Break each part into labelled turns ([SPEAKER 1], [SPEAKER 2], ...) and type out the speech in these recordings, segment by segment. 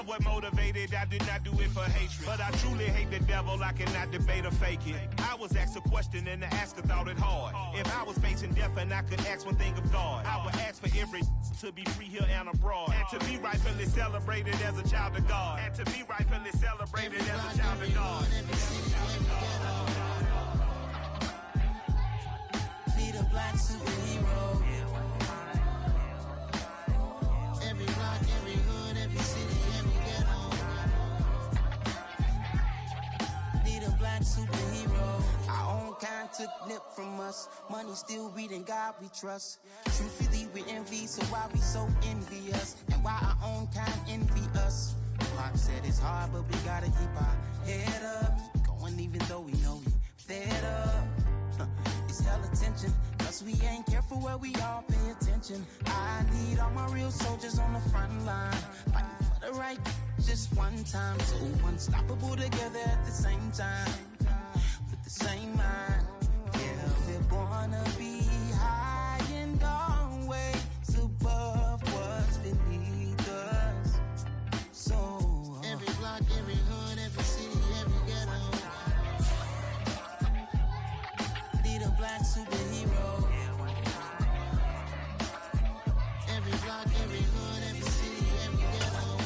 [SPEAKER 1] love what motivated, I did not do it for hatred. But I truly hate the devil, I cannot debate or fake it. I was asked a question and the asker thought it hard. If I was facing death and I could ask one thing of God, I would ask for every to be free here and abroad, and to be rightfully celebrated as a child of God, and to be rightfully celebrated as a child of God.
[SPEAKER 2] Need a black superhero. Every block, every hood, every city, every ghetto. Need a black superhero. Our own kind took nip from us. Money still reading God we trust. Truthfully we envy, so why we so envious? And why our own kind envy us? Pac said it's hard, but we gotta keep our head up. Going even though we know we fed up. It's hell attention, cause we ain't careful where we all pay attention. I need all my real soldiers on the front line, fighting for the right just one time. So unstoppable together at the same time, with the same mind. Yeah, we're born to be high and always above what's beneath us. So every block, every hood, every city, every ghetto. Need a black superhero. Every block, every hood, every city, every ghetto.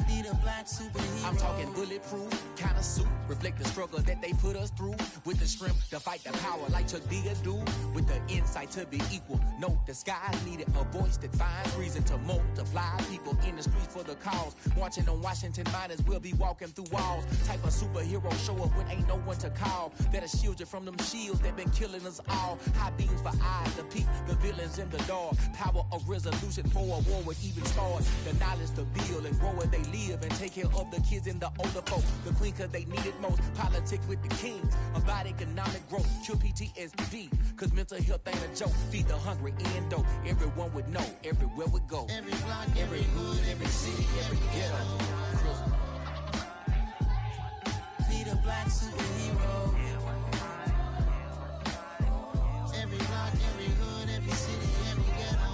[SPEAKER 2] Need a black superhero.
[SPEAKER 3] I'm talking bulletproof kind of suit, reflect the struggle that they put us through. With the strength to fight the power like Chuck D do. With the insight to be equal. No, the sky needed a voice that finds reason to multiply. People in the streets for the cause. Marching on Washington miners will be walking through walls. Type of superhero show up when ain't no one to call. That'll shield you from them shields that been killing us all. High beams for eyes to peek the villains in the dark. Power of resolution for a war with even stars. The knowledge to build and grow where they live and take care of the kids and the older folk. The queen cause they need it most. Politic with the kings. About economic growth. Cure PTSD. Cause mental health ain't a joke. Feed the hungry and dope. Everyone would know. Everywhere we go.
[SPEAKER 2] Every block, every hood, every city, every ghetto. Need a black superhero. Every block, every hood, every city, every ghetto.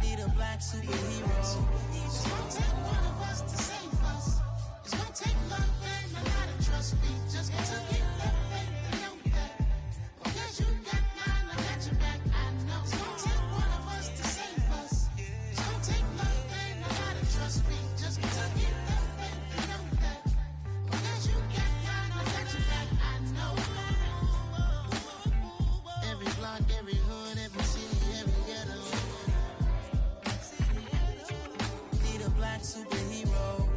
[SPEAKER 2] Need a black superhero. It's gonna take one of us to save us. It's gonna take love and a lot of trust. We just got to get that faith and know that. Because you got mine, I got your back, I know. It's gonna take one of us to save us. It's gonna take love and a lot of trust. We just got to get that faith and know that. Because you got mine, I got your back, I know. Every block, every hood, every city, every ghetto. Need a black superhero.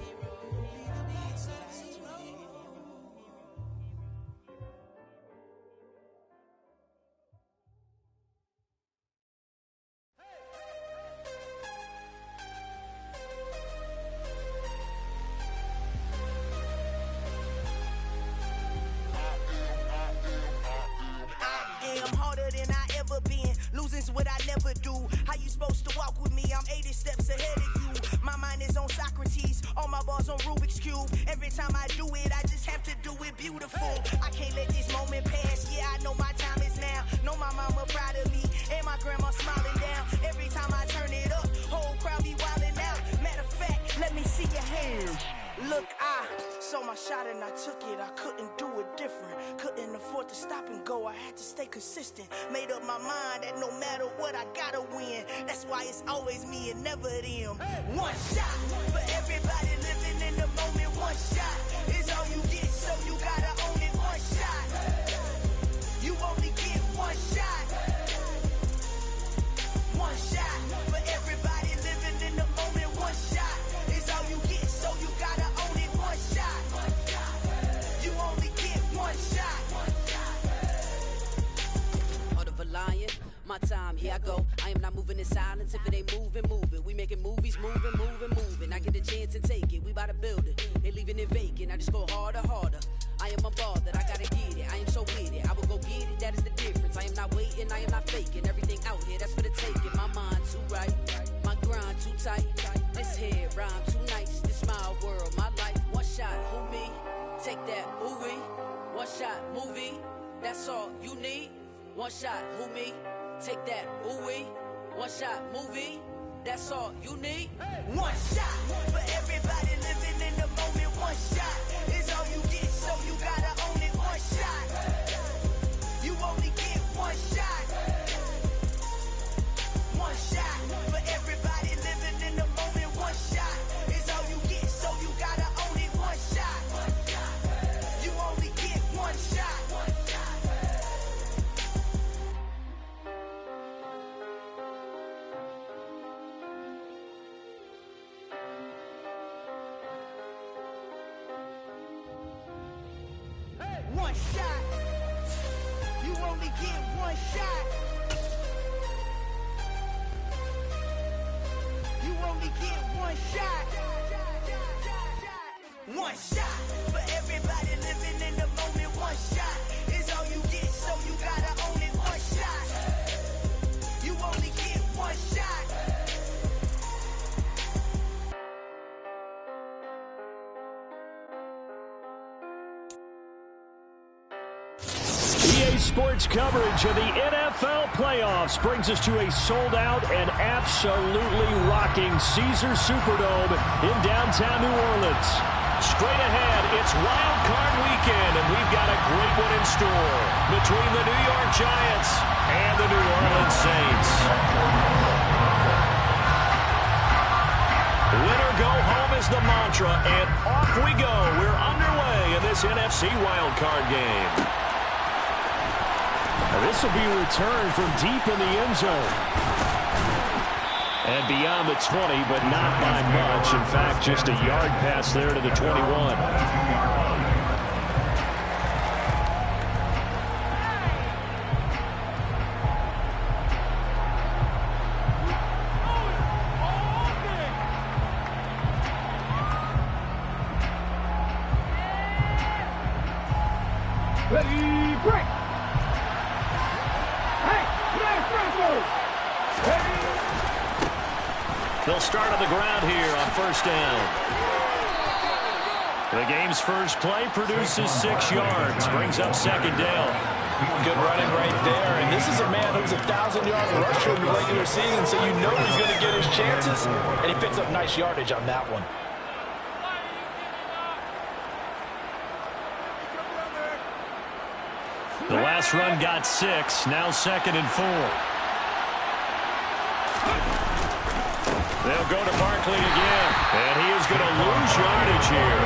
[SPEAKER 4] I'm harder than I ever been. Losing's what I never do. How you supposed to walk with me? I'm 80 steps ahead of you. My mind is on Socrates. All my bars on Rubik's Cube. Every time I do it, I just have to do it beautiful. I can't let this moment pass. Yeah, I know my time is now. Know my mama proud of me. And my grandma smiling down. Every time I turn it up, whole crowd be wilding out. Matter of fact, let me see your hands. Look, I saw my shot and I took it. I couldn't do it different. Couldn't afford to stop and go. I had to stay consistent. Made up my mind that no matter what, I gotta win. That's why it's always me and never them. One shot for everybody living in the moment. One shot is all you get, so you gotta own it. One shot. You only get one shot. One shot for everybody living in the moment. One shot is all you get, so you gotta own it. One shot. You only get one shot.
[SPEAKER 5] Heart of a lion, my time, here I go. I am not moving in silence. If it ain't moving, move it. We making movies, moving. I get a chance and take it. We bout to build it. Ain't leaving it vacant. I just go harder. I am a ball that I gotta get it. I am so with it. I will go get it. That is the difference. I am not waiting. I am not faking. Everything out here, that's for the taking. My mind too right. My grind too tight. This head rhyme too nice. This my world, my life. One shot, who me? Take that, who we? One shot, movie. That's all you need. One shot, who me? Take that, who we? One shot, movie, that's all you need.
[SPEAKER 4] One shot for everybody living in the moment. One shot is all you get, so you gotta own it. One shot, you only get one shot. One shot for everybody living in the moment. One shot is all you get, so you gotta own it. One shot, you only get one shot. One shot. You only get one shot. You only get one shot. One shot for everybody living in the moment. One shot is all you get, so you gotta own it. One shot. You only get one shot.
[SPEAKER 6] EA Sports coverage of the NFL playoffs brings us to a sold-out and absolutely rocking Caesars Superdome in downtown New Orleans. Straight ahead, it's Wild Card Weekend, and we've got a great one in store between the New York Giants and the New Orleans Saints. Winner go home is the mantra, and off we go. We're underway in this NFC Wild Card game. This will be a return from deep in the end zone. And beyond the 20, but not by much. In fact, just a yard pass there to the 21.
[SPEAKER 7] Ready, break!
[SPEAKER 6] They'll start on the ground here on first down. The game's first play produces 6 yards, brings up second down.
[SPEAKER 8] Good running right there, and this is a man who's 1,000-yard rusher in the regular season, so you know he's going to get his chances, and he picks up nice yardage on that one.
[SPEAKER 6] The last run got 6, now second and 4. They'll go to Barkley again, and he is going to lose yardage here.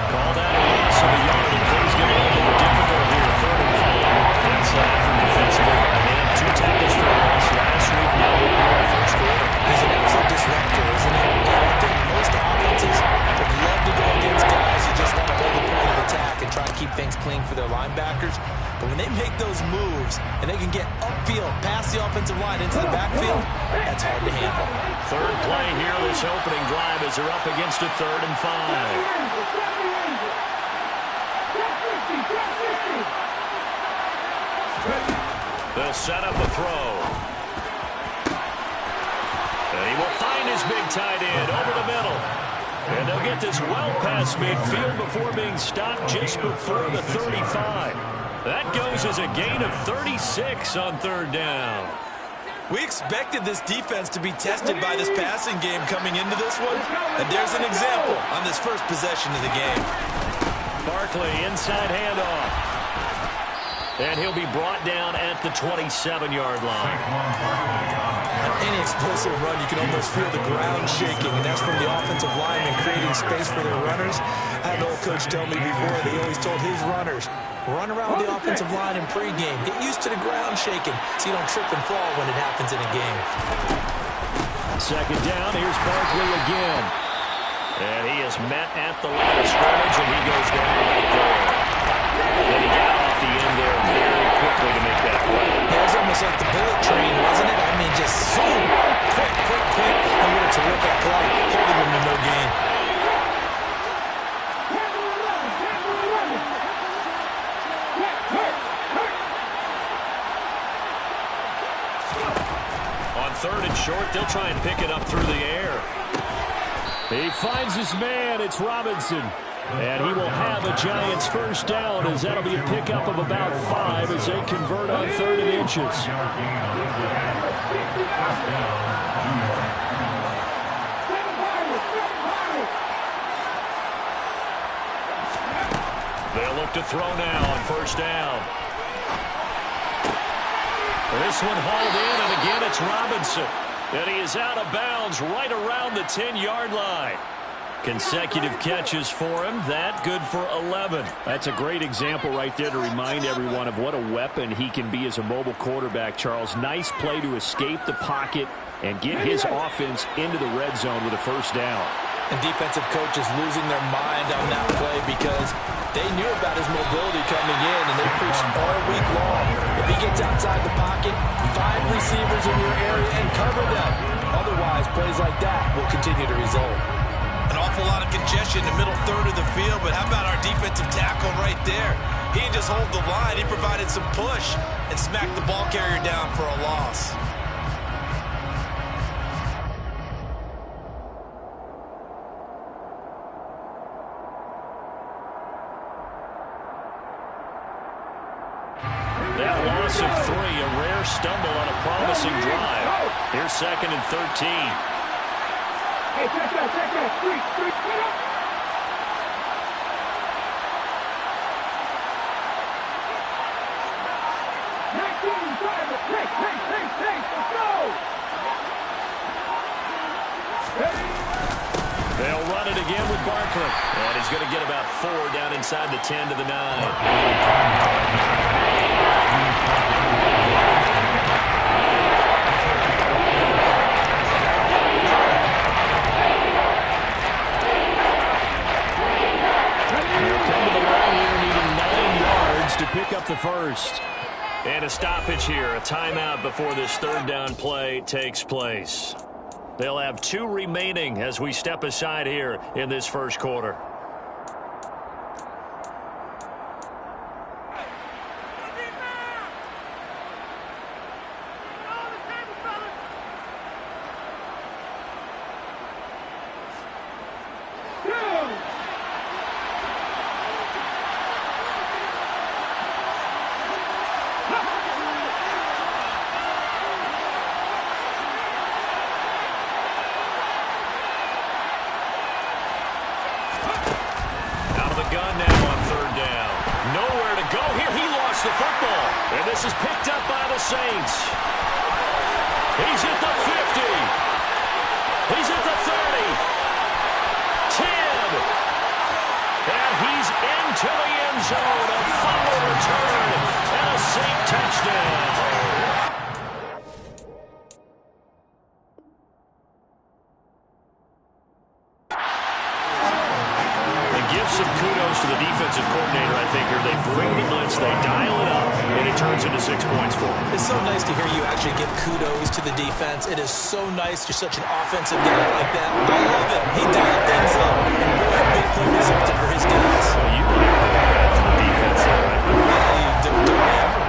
[SPEAKER 6] Call that a loss of a yard, and things get a little more difficult here. Third and 5. That's that from defensive line. And 2 tackles for loss last week, now in the first quarter.
[SPEAKER 8] He's an absolute disruptor, isn't he? And I think most offenses would love to go against guys who just want to hold the point of attack and try and keep things clean for their linebackers. But when they make those moves and they can get upfield past the offensive line into the backfield, that's hard to handle.
[SPEAKER 6] Third play here this opening drive as they're up against a 3rd and 5. They'll set up a throw. And he will find his big tight end over the middle. And they'll get this well past midfield before being stopped just before the 35. That goes as a gain of 36 on 3rd down.
[SPEAKER 8] We expected this defense to be tested by this passing game coming into this one, and there's an example on this first possession of the game.
[SPEAKER 6] Barkley, inside handoff. And he'll be brought down at the 27-yard line.
[SPEAKER 8] On any explosive run, you can almost feel the ground shaking, and that's from the offensive linemen creating space for their runners. I had an old coach tell me before that he always told his runners, run around the offensive line in pregame. Get used to the ground shaking so you don't trip and fall when it happens in a game.
[SPEAKER 6] Second down, here's Barkley again. And he is met at the line of scrimmage, and he goes down right there. And he got off the end there very quickly to make that play.
[SPEAKER 8] It was almost like the bullet train, wasn't it? I mean, just zoom, quick, and what a terrific play, holding him to no gain.
[SPEAKER 6] On 3rd and short, they'll try and pick it up through the air. He finds his man, it's Robinson. And he will have a Giants first down, as that'll be a pickup of about 5 as they convert on 3rd and inches. throw now on first down. This one hauled in, and again it's Robinson. And he is out of bounds right around the 10-yard line. Consecutive catches for him. That good for 11. That's a great example right there to remind everyone of what a weapon he can be as a mobile quarterback, Charles. Nice play to escape the pocket and get his offense into the red zone with a first down.
[SPEAKER 8] And defensive coaches losing their mind on that play because they knew about his mobility coming in, and they preached all week long. If he gets outside the pocket, 5 receivers in your area and cover them. Otherwise, plays like that will continue to result.
[SPEAKER 7] An awful lot of congestion in the middle third of the field, but how about our defensive tackle right there? He didn't just hold the line. He provided some push and smacked the ball carrier down for a loss.
[SPEAKER 6] That loss of 3, a rare stumble on a promising drive. Here's 2nd and 13.
[SPEAKER 9] Hey, check that. Street, get up. Let's go.
[SPEAKER 6] They'll run it again with Barkley. And he's going to get about 4 down inside the 10 to the 9. To pick up the first. And a stoppage here, a timeout before this 3rd down play takes place. They'll have 2 remaining as we step aside here in this first quarter.
[SPEAKER 8] You're such an offensive guy like that. I love it. He dialed things up and really big play resulted for his guys.
[SPEAKER 6] Well, you like that from the defense side, right?
[SPEAKER 8] Don't ever.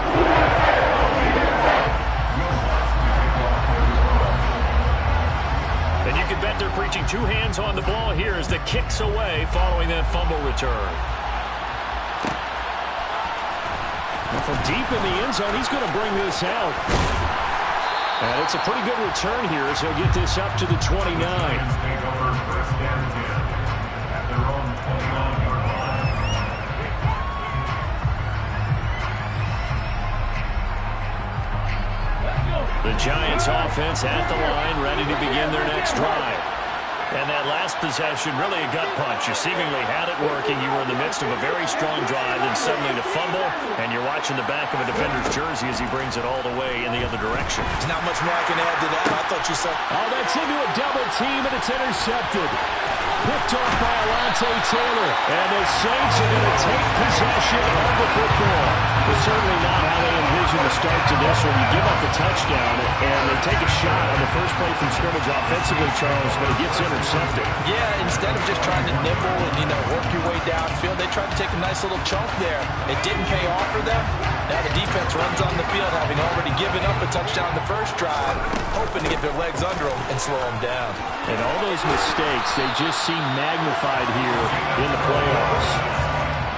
[SPEAKER 6] And you can bet they're preaching 2 hands on the ball here as the kick's away following that fumble return. And from deep in the end zone, he's going to bring this out. And it's a pretty good return here as he'll get this up to the 29. The Giants offense at the line, ready to begin their next drive. And that last possession, really a gut punch. You seemingly had it working. You were in the midst of a very strong drive, then suddenly to fumble, and you're watching the back of a defender's jersey as he brings it all the way in the other direction.
[SPEAKER 7] There's not much more I can add to that. I thought you said...
[SPEAKER 6] Oh, that's into a double team, and it's intercepted. Picked off by Alontae Taylor. And the Saints are going to take possession of the football. But certainly not how they envision the start to this one. You give up the touchdown, and they take a shot on the first play from scrimmage offensively, Charles, but it gets intercepted.
[SPEAKER 8] Yeah, instead of just trying to nibble and, work your way downfield, they tried to take a nice little chunk there. It didn't pay off for them. Now the defense runs on the field, having already given up a touchdown the first drive, hoping to get their legs under them and slow them down.
[SPEAKER 6] And all those mistakes, they just seem magnified here in the playoffs.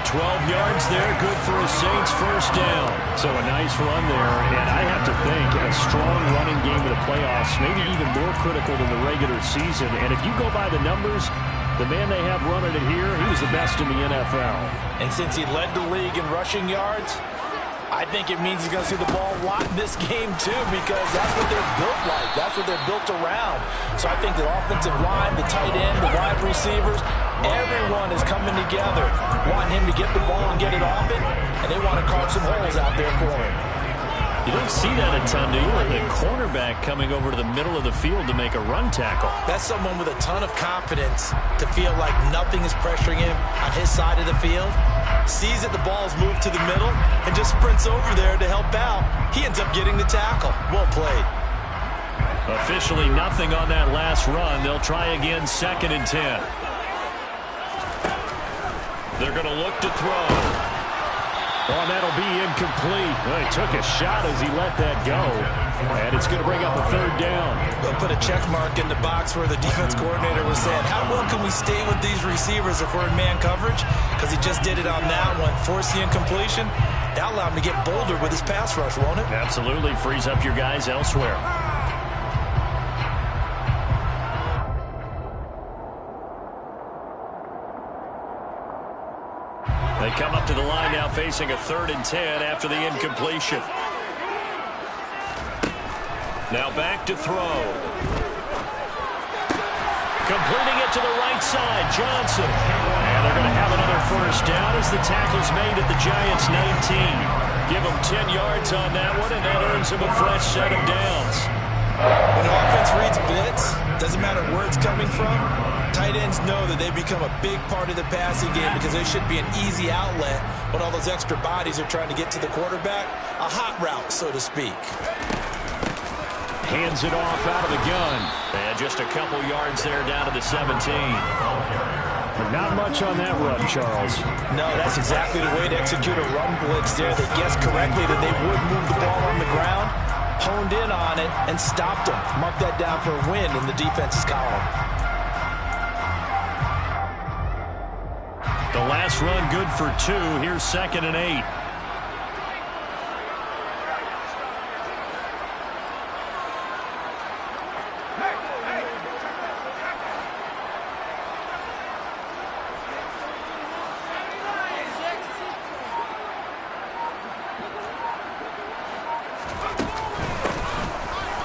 [SPEAKER 6] 12 yards there, good for a Saints first down. So a nice run there, and I have to think a strong running game in the playoffs, maybe even more critical than the regular season. And if you go by the numbers, the man they have running it here, he was the best in the NFL.
[SPEAKER 8] And since he led the league in rushing yards, I think it means he's going to see the ball a lot in this game, too, because that's what they're built like. That's what they're built around. So I think the offensive line, the tight end, the wide receivers, everyone is coming together, wanting him to get the ball and get it off it, and they want to carve some holes out there for him.
[SPEAKER 6] You don't see that a ton, do you? The cornerback coming over to the middle of the field to make a run tackle.
[SPEAKER 8] That's someone with a ton of confidence to feel like nothing is pressuring him on his side of the field. Sees that the ball is moved to the middle and just sprints over there to help out. He ends up getting the tackle. Well played.
[SPEAKER 6] Officially nothing on that last run. They'll try again, 2nd and 10. They're going to look to throw. Oh, and that'll be incomplete. Well, he took a shot as he let that go. And it's going to bring up a 3rd down.
[SPEAKER 8] They'll put a check mark in the box where the defense coordinator was saying, how well can we stay with these receivers if we're in man coverage? Because he just did it on that one. Force the incompletion. That'll allow him to get bolder with his pass rush, won't it?
[SPEAKER 6] Absolutely. Frees up your guys elsewhere. They come up to the line now facing a 3rd and 10 after the incompletion. Now back to throw. Completing it to the right side, Johnson. And they're going to have another first down as the tackle's made at the Giants' 19. Give them 10 yards on that one, and that earns them a fresh set of downs.
[SPEAKER 8] When offense reads blitz, doesn't matter where it's coming from, tight ends know that they become a big part of the passing game because they should be an easy outlet when all those extra bodies are trying to get to the quarterback. A hot route, so to speak.
[SPEAKER 6] Hands it off out of the gun. And just a couple yards there down to the 17. But not much on that run, Charles.
[SPEAKER 8] No, that's exactly the way to execute a run blitz there. They guessed correctly that they would move the ball on the ground, honed in on it, and stopped them. Mark that down for a win in the defense's column.
[SPEAKER 6] The last run good for 2. Here's 2nd and 8.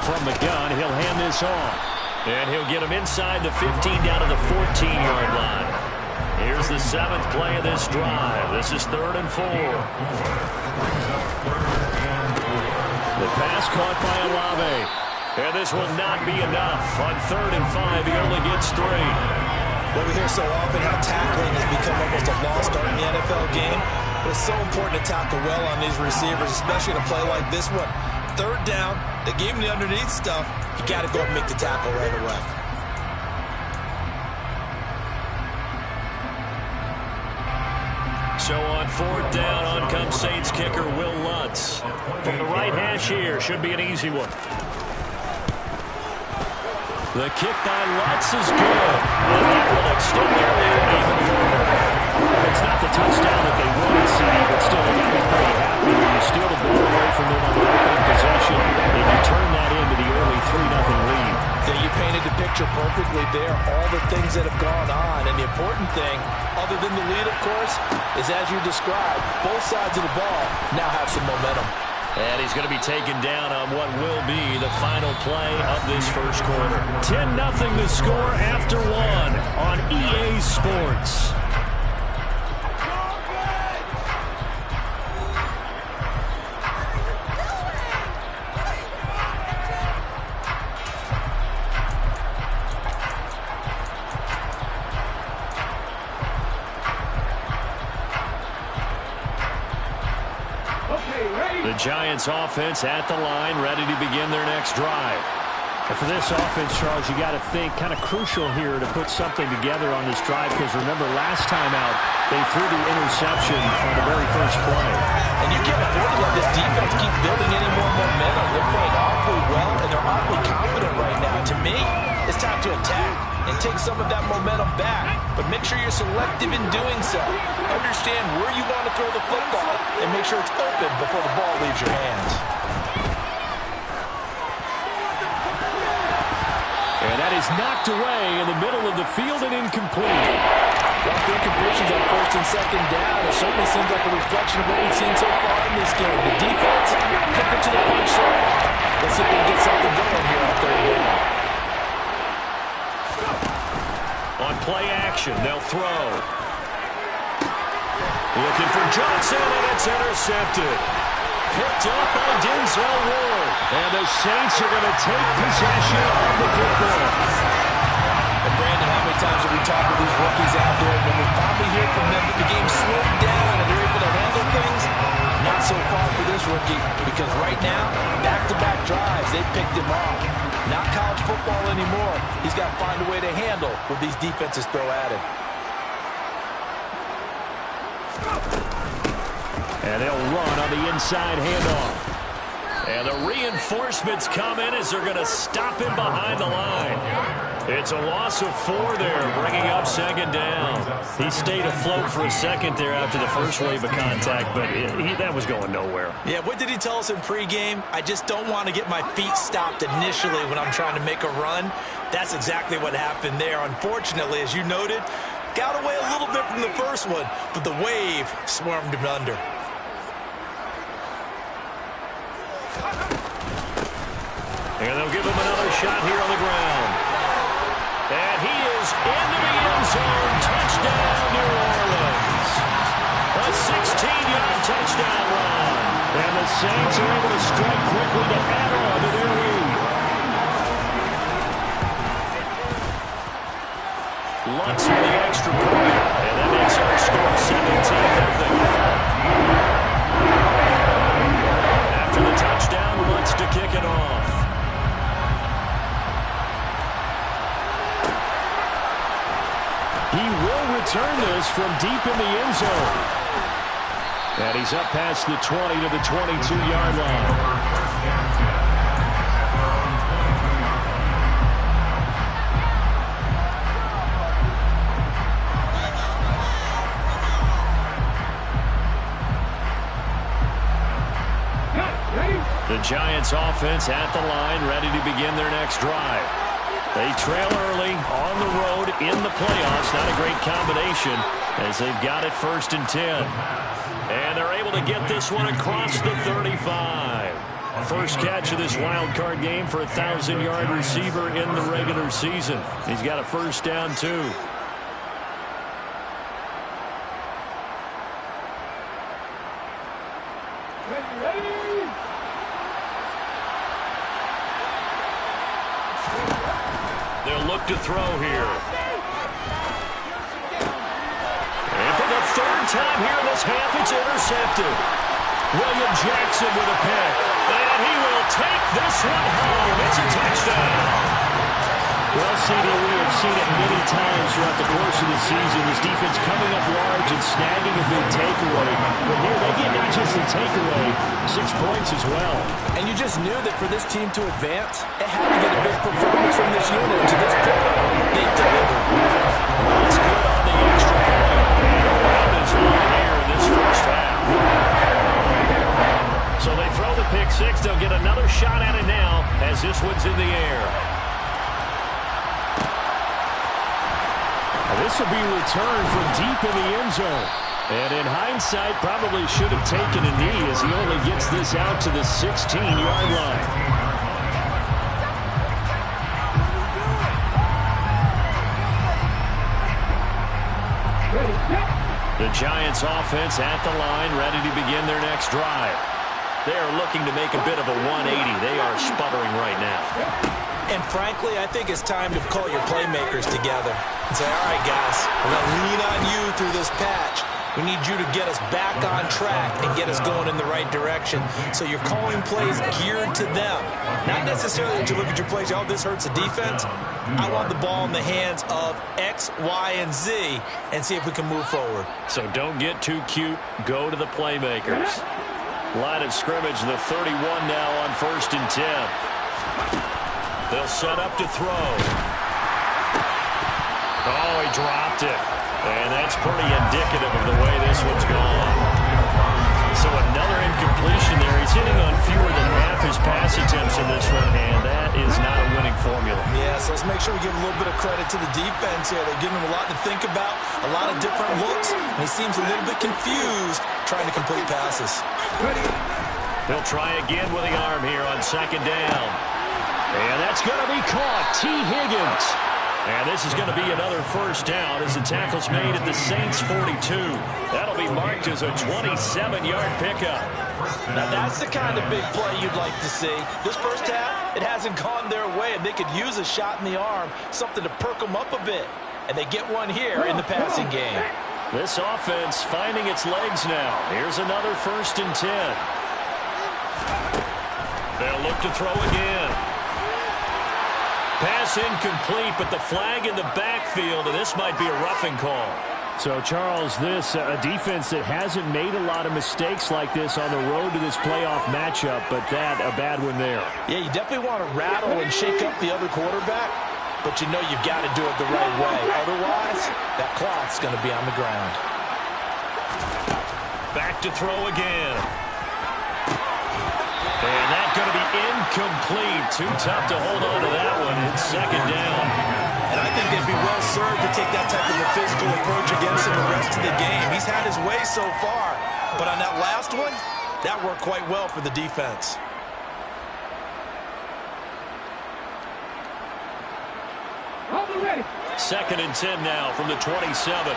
[SPEAKER 6] From the gun, he'll hand this off. And he'll get him inside the 15 down to the 14-yard line. Here's the 7th play of this drive. This is 3rd and 4. The pass caught by Olave. And this will not be enough. On 3rd and 5, he only gets 3.
[SPEAKER 8] Well, we hear so often how tackling has become almost a lost art in the NFL game. But it's so important to tackle well on these receivers, especially in a play like this one. 3rd down, they gave him the underneath stuff. You got to go up and make the tackle right away.
[SPEAKER 6] So on 4th down, on comes Saints kicker Will Lutz. From the right hash here, should be an easy one. The kick by Lutz is good. And that will extend their lead even further. It's not the touchdown that they want to see, but still they got to be pretty happy when you steal the ball away from them on the opening possession and you turn that into the early 3-0 lead.
[SPEAKER 8] Yeah, you painted the picture perfectly there, all the things that have gone on. And the important thing, other than the lead, of course, is as you described, both sides of the ball now have some momentum.
[SPEAKER 6] And he's going to be taken down on what will be the final play of this first quarter. 10-0 the score after 1 on EA Sports. The Giants offense at the line, ready to begin their next drive.
[SPEAKER 10] And for this offense, Charles, you got to think kind of crucial here to put something together on this drive, because remember last time out they threw the interception on the very first play.
[SPEAKER 8] And you can't afford to let this defense keep building any more momentum. They're playing awfully well and they're awfully confident right now. To me, it's time to attack and
[SPEAKER 7] take some of that momentum back, but make sure you're selective in doing so. Understand where you want to throw the football and make sure it's open before the ball leaves your hands.
[SPEAKER 6] And that is knocked away in the middle of the field and incomplete.
[SPEAKER 8] Well, the incompletions on first and second down. It certainly seems like a reflection of what we've seen so far in this game. The defense cooking to the punch so far. Let's see if they can get something going here on third down.
[SPEAKER 6] On play action, they'll throw. Looking for Johnson, and it's intercepted. Picked up by Denzel Ward. And the Saints are going to take possession of the football.
[SPEAKER 7] And Brandon, how many times have we talked with these rookies out there? When we finally hear from them that the game slowed down and they're able to handle things, not so far for this rookie, because right now, back-to-back drives, they picked him off. Not college football anymore. He's got to find a way to handle what these defenses throw at him.
[SPEAKER 6] And they'll run on the inside handoff. And the reinforcements come in as they're going to stop him behind the line. It's a loss of 4 there, bringing up second down. He stayed afloat for a second there after the first wave of contact, but that was going nowhere.
[SPEAKER 7] Yeah, what did he tell us in pregame? I just don't want to get my feet stopped initially when I'm trying to make a run. That's exactly what happened there. Unfortunately, as you noted, got away a little bit from the first one, but the wave swarmed him under.
[SPEAKER 6] And they'll give him another shot here on the ground. And he is into the end zone. Touchdown, New Orleans. A 16-yard touchdown run. And the Saints are able to strike quickly to add on to their lead. Lutz for the extra point. And that makes our score 17-0. After the touchdown, Lutz to kick it off. He will return this from deep in the end zone. And he's up past the 20 to the 22-yard line. The Giants offense at the line, ready to begin their next drive. They trail early on the road in the playoffs. Not a great combination as they've got it 1st and 10. And they're able to get this one across the 35. First catch of this wild card game for a 1,000-yard receiver in the regular season. He's got a first down, too. They'll look to throw here. And for the 3rd time here in this half, it's intercepted. William Jackson with a pick. And he will take this one home. It's a touchdown. Well, CD, we have seen it many times throughout the course of the season. This defense coming up large and snagging a big takeaway. But here they get not just the takeaway, 6 points as well.
[SPEAKER 7] And you just knew that for this team to advance, it had to get a big performance from this unit. To this point, they delivered.
[SPEAKER 6] It's good on the extra point. And around is on air in this first half. So they throw the pick six. They'll get another shot at it now as this one's in the air. This will be returned from deep in the end zone. And in hindsight, probably should have taken a knee as he only gets this out to the 16-yard line. The Giants offense at the line, ready to begin their next drive. They are looking to make a bit of a 180. They are sputtering right now.
[SPEAKER 7] And frankly, I think it's time to call your playmakers together and say, all right, guys, we're going to lean on you through this patch. We need you to get us back on track and get us going in the right direction. So you're calling plays geared to them. Not necessarily that you look at your plays, oh, this hurts the defense. I want the ball in the hands of X, Y, and Z and see if we can move forward.
[SPEAKER 6] So don't get too cute. Go to the playmakers. Line of scrimmage, the 31 now on 1st and 10. They'll set up to throw. Oh, he dropped it. And that's pretty indicative of the way this one's gone. So another incompletion there. He's hitting on fewer than half his pass attempts in this one, and that is not a winning formula.
[SPEAKER 8] Yeah, so let's make sure we give a little bit of credit to the defense here. They're giving him a lot to think about, a lot of different looks, and he seems a little bit confused trying to complete passes.
[SPEAKER 6] They'll try again with the arm here on second down. And that's going to be caught. T. Higgins. And this is going to be another first down as the tackle's made at the Saints 42. That'll be marked as a 27-yard pickup.
[SPEAKER 8] Now that's the kind of big play you'd like to see. This first half, it hasn't gone their way, and they could use a shot in the arm, something to perk them up a bit. And they get one here in the passing game.
[SPEAKER 6] This offense finding its legs now. Here's another 1st and 10. They'll look to throw again. Pass incomplete, but the flag in the backfield, and this might be a roughing call.
[SPEAKER 10] So, Charles, this a defense that hasn't made a lot of mistakes like this on the road to this playoff matchup, but that a bad one there.
[SPEAKER 8] Yeah, you definitely want to rattle and shake up the other quarterback, but you know you've got to do it the right way. Otherwise, that cloth's going to be on the ground.
[SPEAKER 6] Back to throw again. And that's going to be incomplete. Too tough to hold on to that one. It's second down.
[SPEAKER 8] And I think they'd be well served to take that type of a physical approach against him the rest of the game. He's had his way so far, but on that last one, that worked quite well for the defense.
[SPEAKER 6] Second and 10 now from the 27.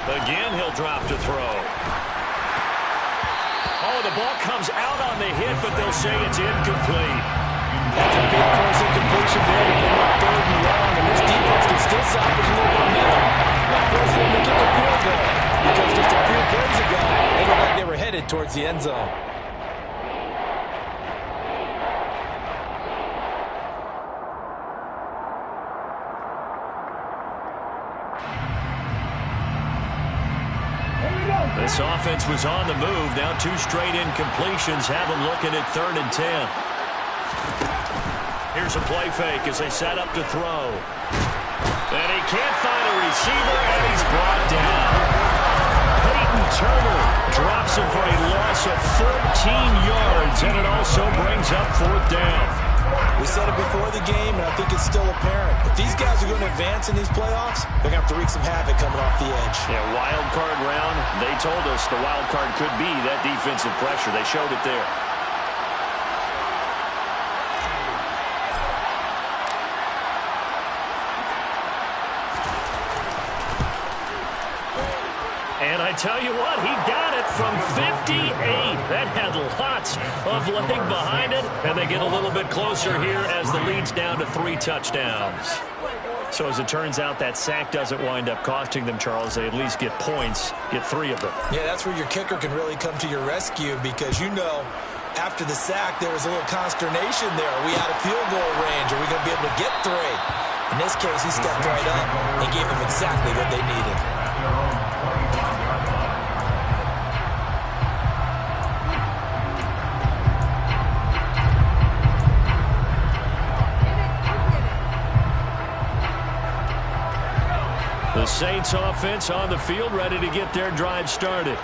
[SPEAKER 6] Again, he'll drop to throw. Oh, the ball comes out on the hit, but they'll say it's incomplete.
[SPEAKER 8] That's a big force incompletion there to bring up 3rd and long, and this defense can still salvage a little momentum. Not forcing them to kick a field goal, because just a few plays ago, they looked like they were headed towards the end zone.
[SPEAKER 6] This offense was on the move. Now 2 straight incompletions have them looking at 3rd and 10. Here's a play fake as they set up to throw. And he can't find a receiver, and he's brought down. Peyton Turner drops him for a loss of 14 yards, and it also brings up 4th down.
[SPEAKER 8] We said it before the game, and I think it's still apparent. If these guys are going to advance in these playoffs, they're going to have to wreak some havoc coming off the edge.
[SPEAKER 6] Yeah, wild card round. They told us the wild card could be that defensive pressure. They showed it there. And I tell you what, he got it from 58. That had lots of leg behind it. And they get a little bit closer here as the lead's down to 3 touchdowns. So as it turns out, that sack doesn't wind up costing them, Charles. They at least get points, get 3 of them.
[SPEAKER 8] Yeah, that's where your kicker can really come to your rescue because, you know, after the sack, there was a little consternation there. Are we out of field goal range? Are we going to be able to get 3? In this case, he stepped right up and gave them exactly what they needed.
[SPEAKER 6] The Saints offense on the field, ready to get their drive started.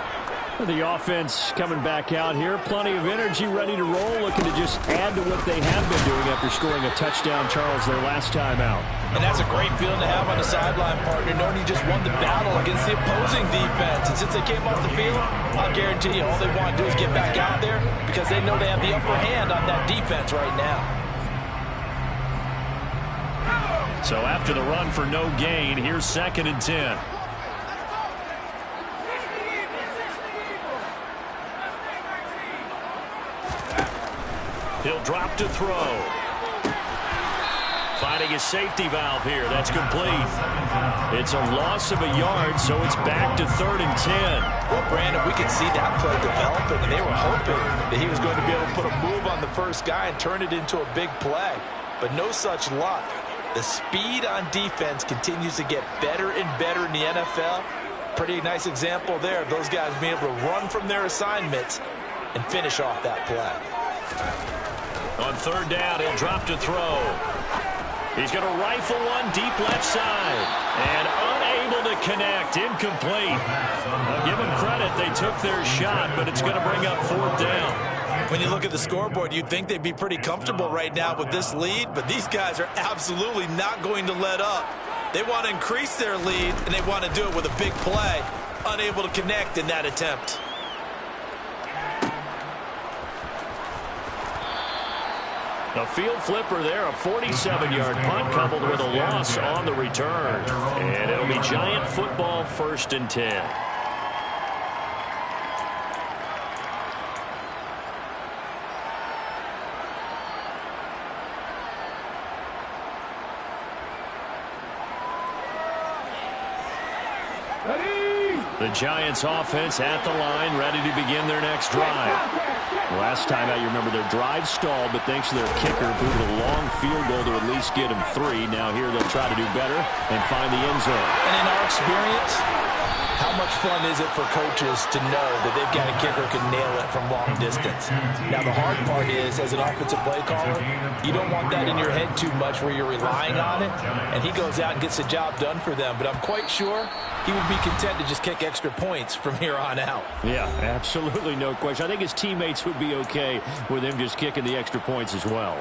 [SPEAKER 6] The offense coming back out here, plenty of energy, ready to roll, looking to just add to what they have been doing after scoring a touchdown, Charles, their last time out.
[SPEAKER 8] And that's a great feeling to have on the sideline, partner, knowing you just won the battle against the opposing defense. And since they came off the field, I'll guarantee you all they want to do is get back out there because they know they have the upper hand on that defense right now.
[SPEAKER 6] So after the run for no gain, here's 2nd and 10. He'll drop to throw. Finding his safety valve here. That's complete. It's a loss of a yard, so it's back to 3rd and 10.
[SPEAKER 8] Well, Brandon, we could see that play developing, and they were hoping that he was going to be able to put a move on the first guy and turn it into a big play. But no such luck. The speed on defense continues to get better and better in the NFL, Pretty nice example there of those guys being able to run from their assignments and finish off that play.
[SPEAKER 6] On third down, he'll drop to throw. He's going to rifle one deep left side. And unable to connect. Incomplete. I'll give them credit. They took their shot, but it's going to bring up fourth down.
[SPEAKER 8] When you look at the scoreboard, you'd think they'd be pretty comfortable right now with this lead, but these guys are absolutely not going to let up. They want to increase their lead, and they want to do it with a big play. Unable to connect in that attempt.
[SPEAKER 6] A field flipper there, a 47-yard punt coupled with a loss on the return. And it'll be Giant football, 1st and 10. The Giants offense at the line, ready to begin their next drive. Last time out, you remember their drive stalled, but thanks to their kicker, booted a long field goal to at least get them 3. Now here they'll try to do better and find the end zone.
[SPEAKER 8] And in our experience, how much fun is it for coaches to know that they've got a kicker who can nail it from long distance? Now, the hard part is, as an offensive play caller, you don't want that in your head too much where you're relying on it, and he goes out and gets the job done for them. But I'm quite sure he would be content to just kick extra points from here on out.
[SPEAKER 6] Yeah, absolutely no question. I think his teammates would be okay with him just kicking the extra points as well.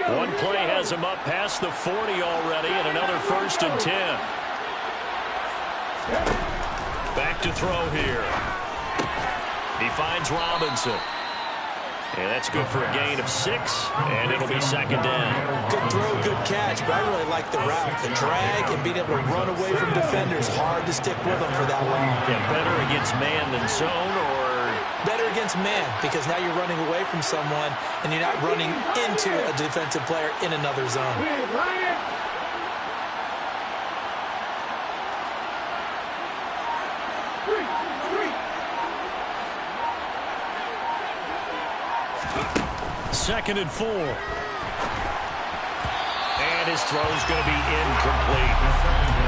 [SPEAKER 6] One play has him up past the 40 already, and another 1st and 10. Back to throw here. He finds Robinson. And that's good for a gain of 6, and it'll be 2nd down.
[SPEAKER 8] Good throw, good catch, but I really like the route. The drag and being able to run away from defenders, hard to stick with them for that long.
[SPEAKER 6] Yeah, better against man than zone, or?
[SPEAKER 8] Better against man, because now you're running away from someone, and you're not running into a defensive player in another zone.
[SPEAKER 6] Second and 4. And his throw's going to be incomplete.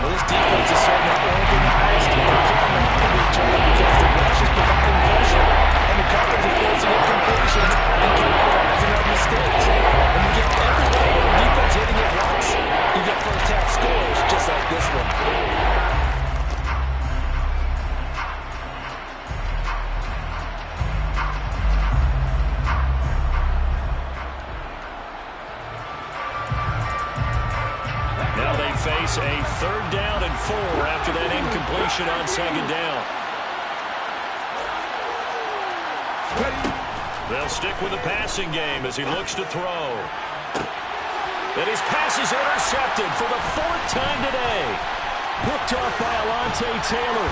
[SPEAKER 8] Well, this defense is certainly organized and complementary to each other because the rush is providing pressure and the coverage is forcing incompletions and capitalizing on mistakes. When you get everybody on defense hitting at once, you get first-half scores just like this one.
[SPEAKER 6] Face a 3rd down and 4 after that incompletion on 2nd down. They'll stick with the passing game as he looks to throw. And his pass is intercepted for the 4th time today. Picked off by Alontae Taylor.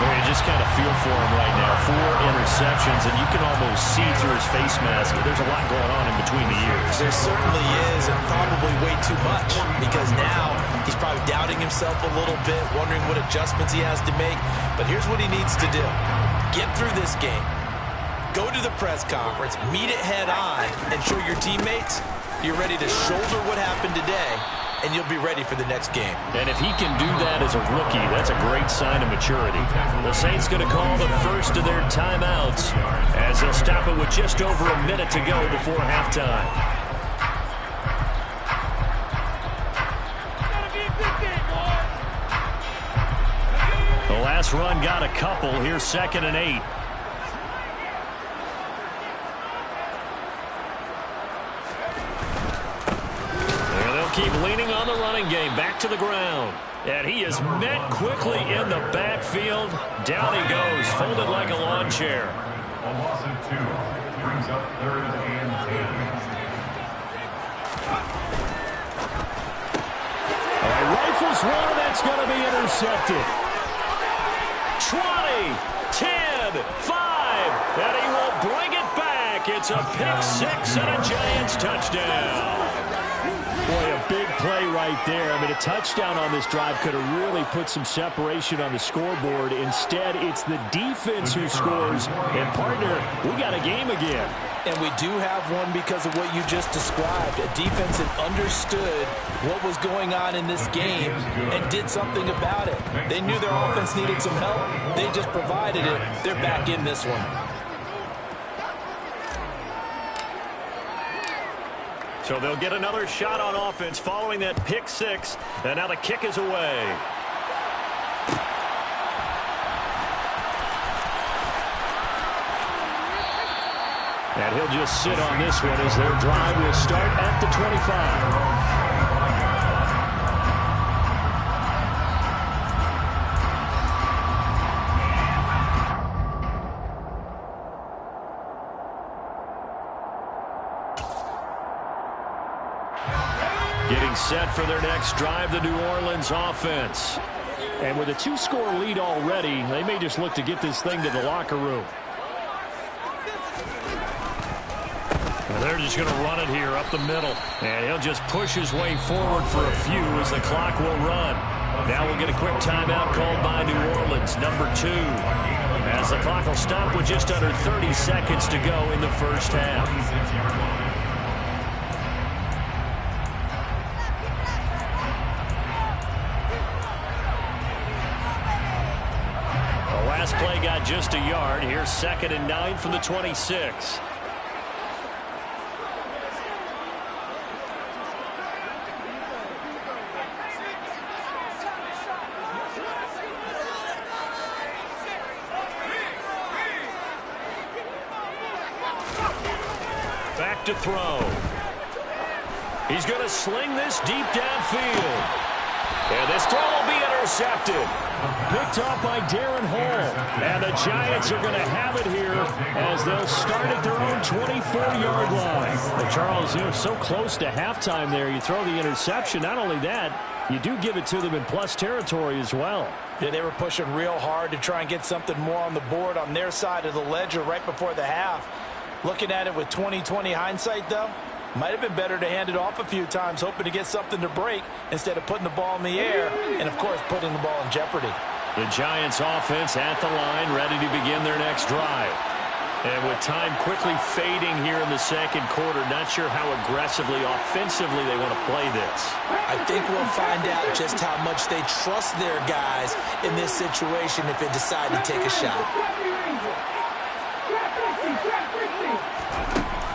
[SPEAKER 6] You just kind of feel for him right now. 4 interceptions, and you can almost see through his face mask. There's a lot going on in between the ears.
[SPEAKER 8] There certainly is, and probably way too much, because now he's probably doubting himself a little bit, wondering what adjustments he has to make. But here's what he needs to do. Get through this game. Go to the press conference, meet it head on, and show your teammates you're ready to shoulder what happened today, and you'll be ready for the next game.
[SPEAKER 6] And if he can do that as a rookie, that's a great sign of maturity. The Saints going to call the first of their timeouts as they'll stop it with just over a minute to go before halftime. The last run got a couple. Here's 2nd and 8. Keep leaning on the running game. Back to the ground. And he is met quickly in the backfield. Down he goes, folded like a lawn chair.
[SPEAKER 9] A loss of 2 brings up 3rd and 10.
[SPEAKER 6] All right, rifles one, that's going to be intercepted. 20, 10, 5, and he will bring it back. It's a pick 6 and a Giants touchdown. Boy, a big
[SPEAKER 10] play right there. I mean, a touchdown on this drive could have really put some separation on the scoreboard. Instead, it's the defense who scores. And, partner, we got a game again.
[SPEAKER 7] And we do have one because of what you just described. A defense that understood what was going on in this game and did something about it. They knew their offense needed some help. They just provided it. They're back in this one.
[SPEAKER 6] So they'll get another shot on offense following that pick six. And now the kick is away. And he'll just sit on this one as their drive will start at the 25. Getting set for their next drive, the New Orleans offense.
[SPEAKER 10] And with a 2-score lead already, they may just look to get this thing to the locker room.
[SPEAKER 6] And they're just going to run it here up the middle. And he'll just push his way forward for a few as the clock will run. Now we'll get a quick timeout called by New Orleans, number 2. As the clock will stop with just under 30 seconds to go in the first half. Last play got just a yard. Here's 2nd and 9 from the 26. Back to throw. He's going to sling this deep downfield. And this throw will be intercepted.
[SPEAKER 10] Picked off by Darren Hall.
[SPEAKER 6] And the Giants are going to have it here as they'll start at their own 24-yard line.
[SPEAKER 10] Well, Charles, you know, so close to halftime there. You throw the interception. Not only that, you do give it to them in plus territory as well.
[SPEAKER 7] Yeah, they were pushing real hard to try and get something more on the board on their side of the ledger right before the half. Looking at it with 20/20 hindsight, though, might have been better to hand it off a few times, hoping to get something to break instead of putting the ball in the air and, of course, putting the ball in jeopardy.
[SPEAKER 6] The Giants offense at the line, ready to begin their next drive. And with time quickly fading here in the second quarter, not sure how aggressively, offensively they want to play this.
[SPEAKER 7] I think we'll find out just how much they trust their guys in this situation if they decide to take a shot.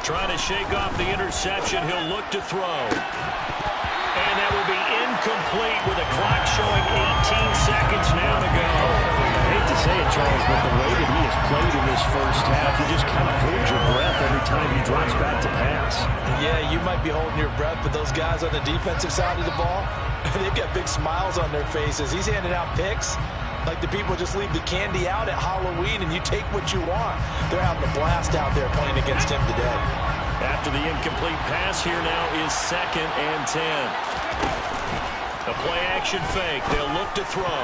[SPEAKER 6] Trying to shake off the interception. He'll look to throw. And that will be incomplete with a clock showing 18 seconds now to go.
[SPEAKER 10] I hate to say it, Charles, but the way that he has played in this first half, you just kind of hold your breath every time he drops back to pass.
[SPEAKER 7] Yeah, you might be holding your breath, but those guys on the defensive side of the ball, they've got big smiles on their faces. He's handing out picks like the people just leave the candy out at Halloween and you take what you want. They're having a blast out there playing against him today.
[SPEAKER 6] After the incomplete pass, here now is 2nd and 10. A play-action fake. They'll look to throw.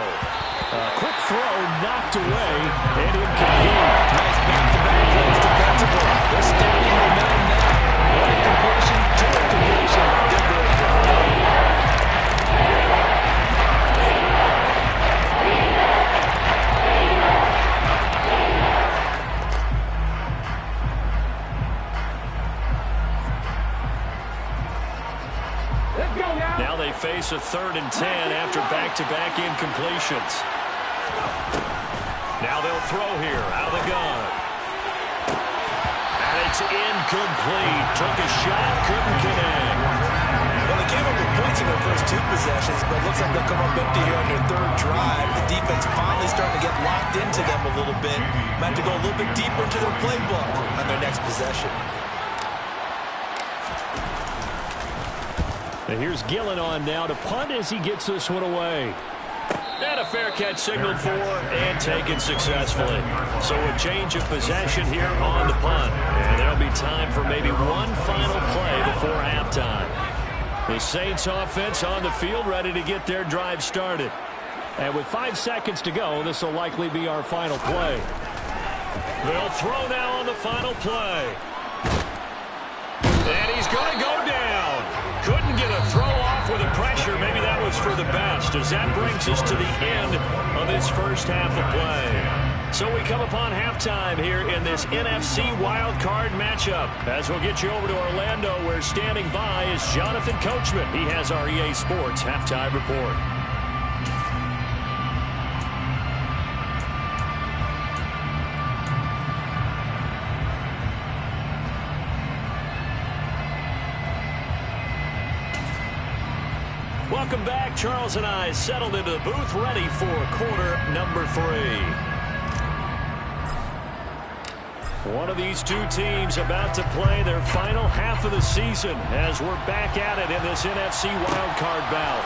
[SPEAKER 10] Quick throw knocked away and incomplete.
[SPEAKER 7] Nice back-to-back plays defensively. They're stacking momentum now. One completion, 2 completion. They're good.
[SPEAKER 6] Now they face a 3rd and 10 after back-to-back incompletions. Now they'll throw here out of the gun. And it's incomplete. Took a shot, couldn't connect.
[SPEAKER 7] Well, they came up with points in their first 2 possessions, but it looks like they'll come up empty here on their 3rd drive. The defense finally starting to get locked into them a little bit. Might have to go a little bit deeper into their playbook on their next possession.
[SPEAKER 10] And here's Gillen on now to punt as he gets this one away.
[SPEAKER 6] And a fair catch signaled for and taken successfully. So a change of possession here on the punt. And there'll be time for maybe one final play before halftime. The Saints offense on the field ready to get their drive started.
[SPEAKER 10] And with 5 seconds to go, this will likely be our final play.
[SPEAKER 6] They'll throw now on the final play. And he's going to go down. Couldn't get a throw off the pressure, maybe that was for the best, as that brings us to the end of this first half of play. So we come upon halftime here in this NFC wildcard matchup, as we'll get you over to Orlando, where standing by is Jonathan Coachman. He has our EA Sports halftime report. Welcome back. Charles and I settled into the booth, ready for quarter number 3. One of these two teams about to play their final half of the season as we're back at it in this NFC wildcard bout.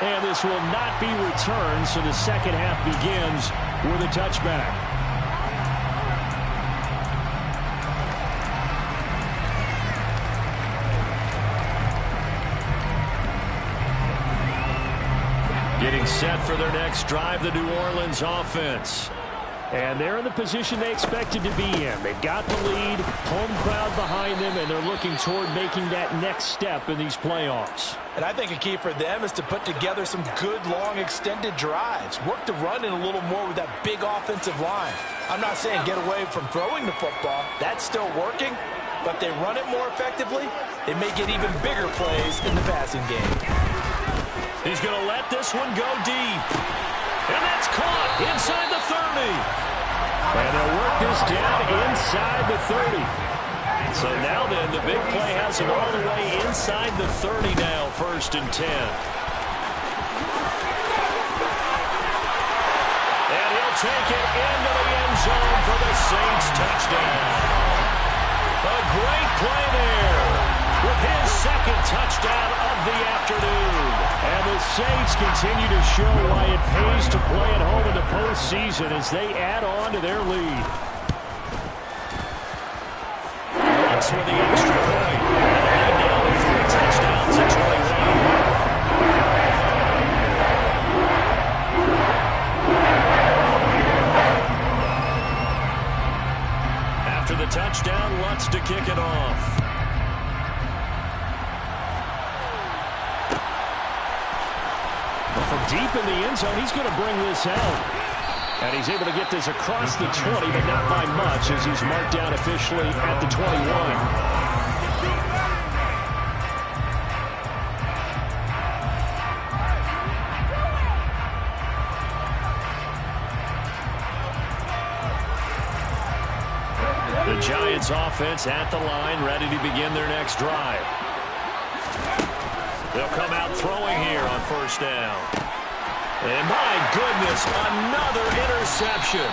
[SPEAKER 6] And this will not be returned, so the second half begins with a touchback. Getting set for their next drive, the New Orleans offense. And they're in the position they expected to be in. They've got the lead, home crowd behind them, and they're looking toward making that next step in these playoffs.
[SPEAKER 8] And I think a key for them is to put together some good, long, extended drives. Work the run in a little more with that big offensive line. I'm not saying get away from throwing the football. That's still working. But if they run it more effectively, they may get even bigger plays in the passing game.
[SPEAKER 6] He's going to let this one go deep. And that's caught inside the 30. And they'll work this down inside the 30. So now then, the big play has him all the way inside the 30 now, 1st and 10. And he'll take it into the end zone for the Saints touchdown. A great play there with his second touchdown of the afternoon. And the Saints continue to show why it pays to play at home in the postseason as they add on to their lead. That's with the extra point. And now with 3 touchdowns at 21. After the touchdown, Lutz to kick it off. From deep in the end zone, he's going to bring this out. And he's able to get this across the 20, but not by much, as he's marked down officially at the 21. The Giants offense at the line, ready to begin their next drive. They'll come out throwing here on 1st down. And my goodness, another interception.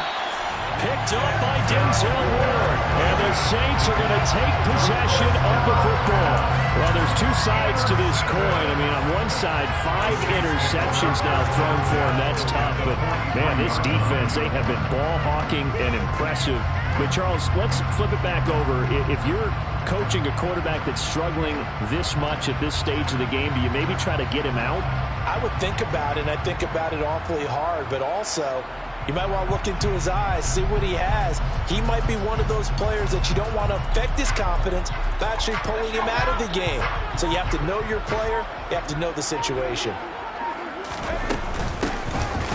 [SPEAKER 6] Picked up by Denzel Ward. And the Saints are going to take possession of the football. Well, there's 2 sides to this coin. I mean, on one side, 5 interceptions now thrown for him. That's tough. But, man, this defense, they have been ball hawking and impressive. But, Charles, let's flip it back over. If you're coaching a quarterback that's struggling this much at this stage of the game, do you maybe try to get him out?
[SPEAKER 8] I would think about it, and I think about it awfully hard. But also, you might want to look into his eyes, see what he has. He might be one of those players that you don't want to affect his confidence by actually pulling him out of the game. So you have to know your player. You have to know the situation.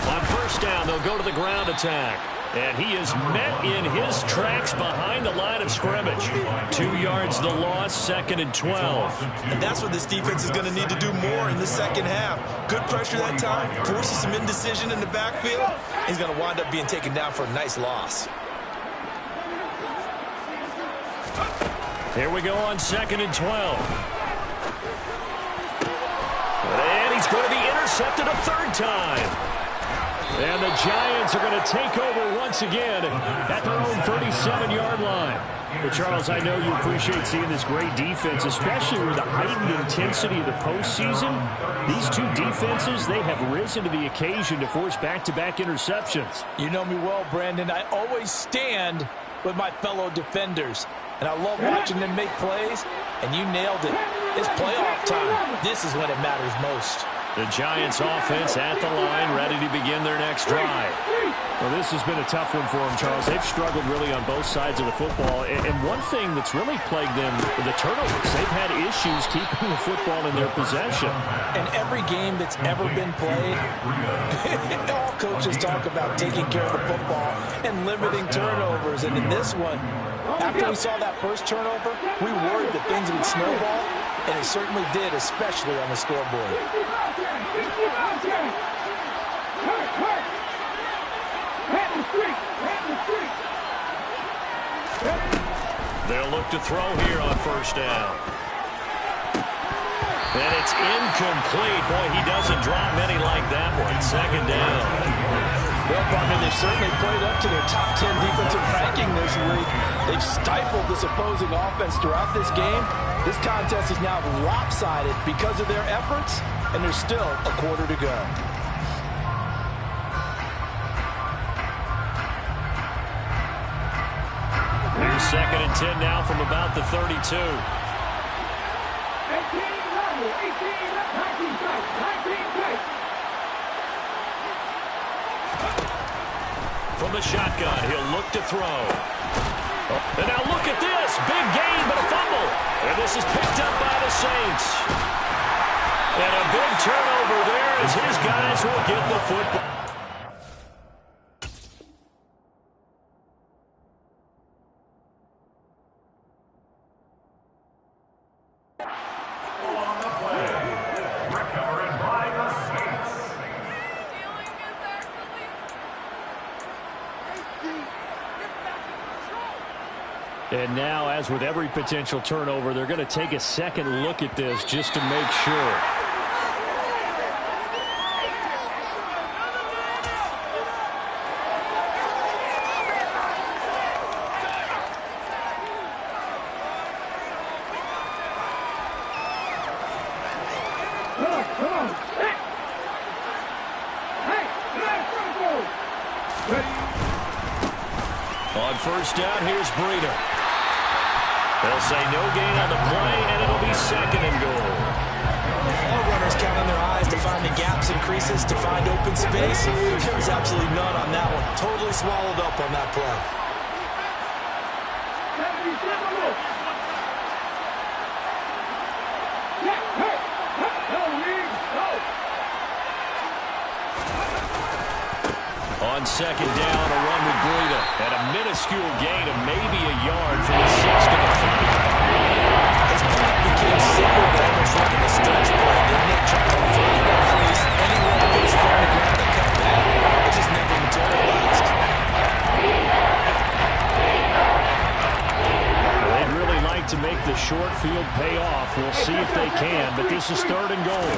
[SPEAKER 6] On 1st down, they'll go to the ground attack. And he is met in his tracks behind the line of scrimmage. 2 yards the loss, 2nd and 12.
[SPEAKER 7] And that's what this defense is going to need to do more in the second half. Good pressure that time, forces some indecision in the backfield. He's going to wind up being taken down for a nice loss.
[SPEAKER 6] Here we go on 2nd and 12. And he's going to be intercepted a 3rd time. And the Giants are going to take over once again at their own 37-yard line. But, Charles, I know you appreciate seeing this great defense, especially with the heightened intensity of the postseason. These 2 defenses, they have risen to the occasion to force back-to-back interceptions.
[SPEAKER 8] You know me well, Brandon. I always stand with my fellow defenders. And I love watching them make plays, and you nailed it. It's playoff time. This is when it matters most.
[SPEAKER 6] The Giants offense at the line, ready to begin their next next drive.
[SPEAKER 10] Well, this has been a tough one for them, Charles. They've struggled really on both sides of the football. And one thing that's really plagued them, the turnovers. They've had issues keeping the football in their possession.
[SPEAKER 8] In every game that's ever been played, all coaches talk about taking care of the football and limiting turnovers. And in this one, after we saw that first turnover, we worried that things would snowball, and it certainly did, especially on the scoreboard.
[SPEAKER 6] They'll look to throw here on first down. And it's incomplete. Boy, he doesn't drop many like that one. Second down.
[SPEAKER 8] Well, partner, they've certainly played up to their top 10 defensive ranking this week. They've stifled this opposing offense throughout this game. This contest is now lopsided because of their efforts, and there's still a quarter to go.
[SPEAKER 6] Here's 2nd and 10 now from about the 32. From the shotgun, he'll look to throw. And now look at this. Big gain, but a fumble. And this is picked up by the Saints. And a big turnover there as his guys will get the football.
[SPEAKER 10] And now, as with every potential turnover, they're going to take a second look at this just to make sure.
[SPEAKER 6] On first down, here's Breida. They'll say no gain on the play, and it'll be 2nd and goal.
[SPEAKER 8] All runners count on their eyes to find the gaps and creases, to find open space. There was absolutely none on that one. Totally swallowed up on that play.
[SPEAKER 6] On 2nd down, a run with Breida. And a minuscule gain of maybe a yard from the 6 to the 5.
[SPEAKER 8] His path became simple to almost running a stretch play, didn't it? Trying to find that crease anywhere that was from the ground and cut back. It just never materialized.
[SPEAKER 10] They'd really like to make the short field pay off. We'll see if they can, but this is 3rd and goal.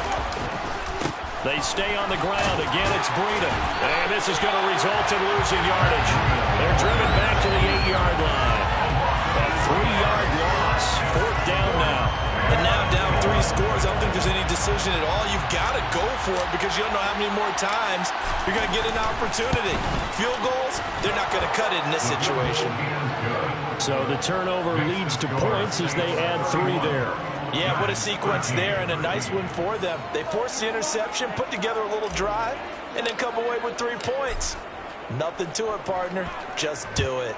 [SPEAKER 6] They stay on the ground. Again, it's Breida. And this is going to result in losing yardage. They're driven back to the 8-yard line. A 3-yard loss. 4th down now.
[SPEAKER 8] And now down 3 scores. I don't think there's any decision at all. You've got to go for it because you don't know how many more times you're going to get an opportunity. Field goals, they're not going to cut it in this situation.
[SPEAKER 10] So the turnover leads to points as they add 3 there.
[SPEAKER 8] Yeah, what a sequence there, and a nice one for them. They forced the interception, put together a little drive, and then come away with 3 points. Nothing to it, partner. Just do it.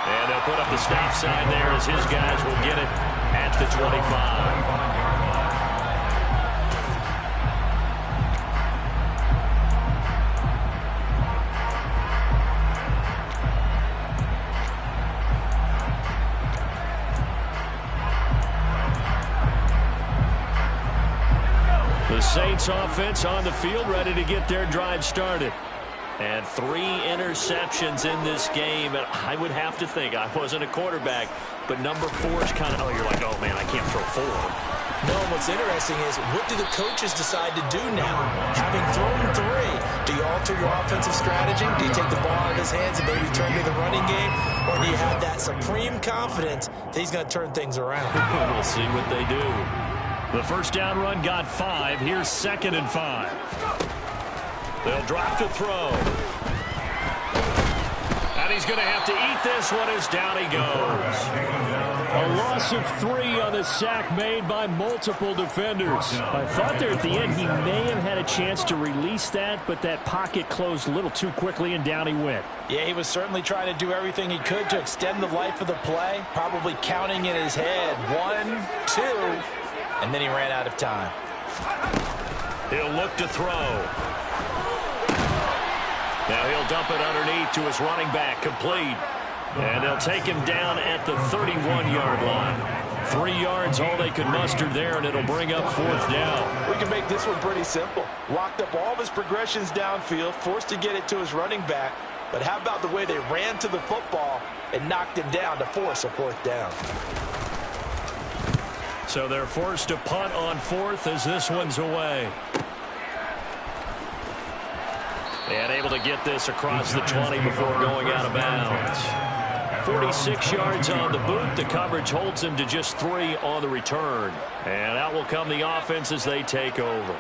[SPEAKER 6] And they'll put up the stop sign there as his guys will get it at the 25. The Saints offense on the field, ready to get their drive started. And 3 interceptions in this game. And I would have to think, I wasn't a quarterback, but number 4 is kind of, you're like, oh man, I can't throw 4.
[SPEAKER 8] No, what's interesting is, what do the coaches decide to do now? Having thrown 3, do you alter your offensive strategy? Do you take the ball out of his hands and maybe turn to the running game? Or do you have that supreme confidence that he's going to turn things around?
[SPEAKER 6] We'll see what they do.
[SPEAKER 10] The first down run got 5. Here's 2nd and 5.
[SPEAKER 6] They'll drop to throw. And he's going to have to eat this one as down he goes. A loss of 3 on the sack made by multiple defenders. I thought there at the end he may have had a chance to release that, but that pocket closed a little too quickly and down he went.
[SPEAKER 7] Yeah, he was certainly trying to do everything he could to extend the life of the play, probably counting in his head 1, 2, and then he ran out of time.
[SPEAKER 6] He'll look to throw. Now he'll dump it underneath to his running back, complete. And they'll take him down at the 31-yard line. 3 yards, all they could muster there, and it'll bring up 4th down.
[SPEAKER 7] We can make this one pretty simple. Locked up all of his progressions downfield, forced to get it to his running back. But how about the way they ran to the football and knocked him down to force a 4th down?
[SPEAKER 6] So they're forced to punt on 4th as this one's away. And able to get this across the 20 before going out of bounds. 46 yards on the boot. The coverage holds him to just 3 on the return. And out will come the offense as they take over.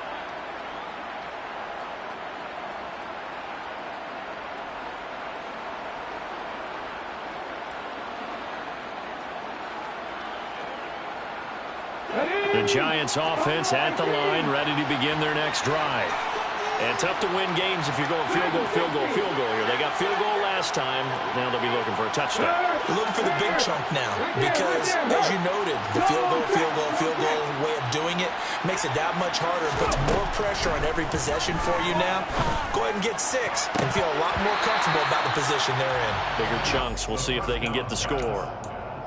[SPEAKER 6] The Giants offense at the line, ready to begin their next drive. And tough to win games if you're going field goal, field goal, field goal here. They got field goal last time. Now they'll be looking for a touchdown.
[SPEAKER 7] We're looking for the big chunk now because, as you noted, the field goal way of doing it makes it that much harder and puts more pressure on every possession for you now. Go ahead and get 6 and feel a lot more comfortable about the position they're in.
[SPEAKER 6] Bigger chunks. We'll see if they can get the score.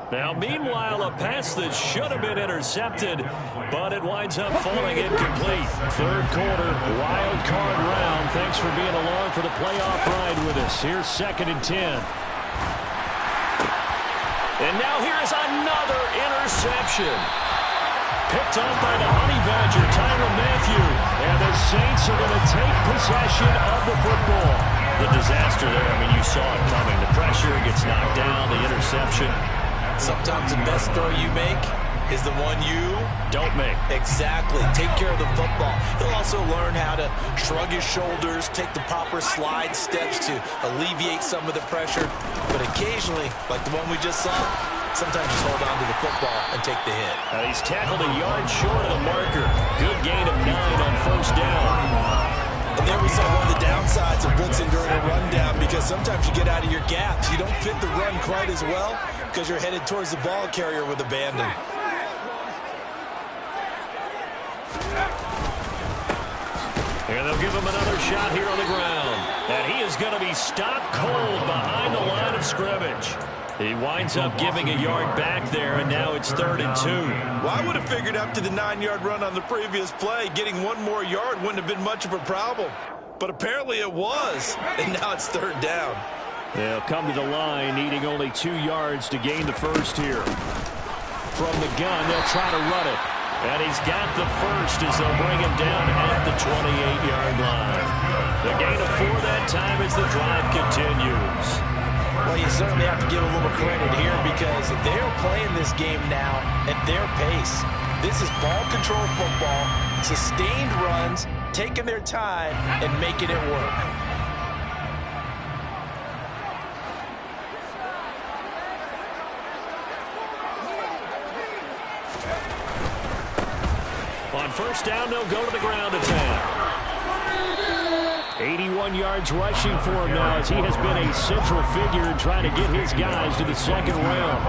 [SPEAKER 6] Now, meanwhile, a pass that should have been intercepted, but it winds up falling incomplete. 3rd quarter, wild card round. Thanks for being along for the playoff ride with us. Here's 2nd and 10. And now here's another interception. Picked up by the Honey Badger, Tyrann Mathieu. And the Saints are going to take possession of the football. The disaster there, I mean, you saw it coming. The pressure gets knocked down, the interception.
[SPEAKER 7] Sometimes the best throw you make is the one you
[SPEAKER 6] don't make.
[SPEAKER 7] Exactly. Take care of the football. He'll also learn how to shrug his shoulders, take the proper slide steps to alleviate some of the pressure. But occasionally, like the one we just saw, sometimes just hold on to the football and take the hit.
[SPEAKER 6] He's tackled a yard short of the marker. Good gain of 9 on 1st down.
[SPEAKER 7] And there we saw one of the downsides of blitzing during a rundown because sometimes you get out of your gaps. You don't fit the run quite as well because you're headed towards the ball carrier with abandon.
[SPEAKER 6] And they'll give him another shot here on the ground. And he is going to be stopped cold behind the line of scrimmage. He winds up giving a yard back there, and now it's 3rd and 2.
[SPEAKER 7] Well, I would have figured after the 9-yard run on the previous play, getting 1 more yard wouldn't have been much of a problem. But apparently it was, and now it's 3rd down.
[SPEAKER 6] They'll come to the line, needing only 2 yards to gain the first here. From the gun, they'll try to run it. And he's got the first as they'll bring him down at the 28-yard line. The gain of 4 that time as the drive continues.
[SPEAKER 7] Well, you certainly have to give a little credit here because they're playing this game now at their pace. This is ball control football, sustained runs, taking their time, and making it work.
[SPEAKER 6] On 1st down, they'll go to the ground attack. 81 yards rushing for him now as he has been a central figure in trying to get his guys to the 2nd round.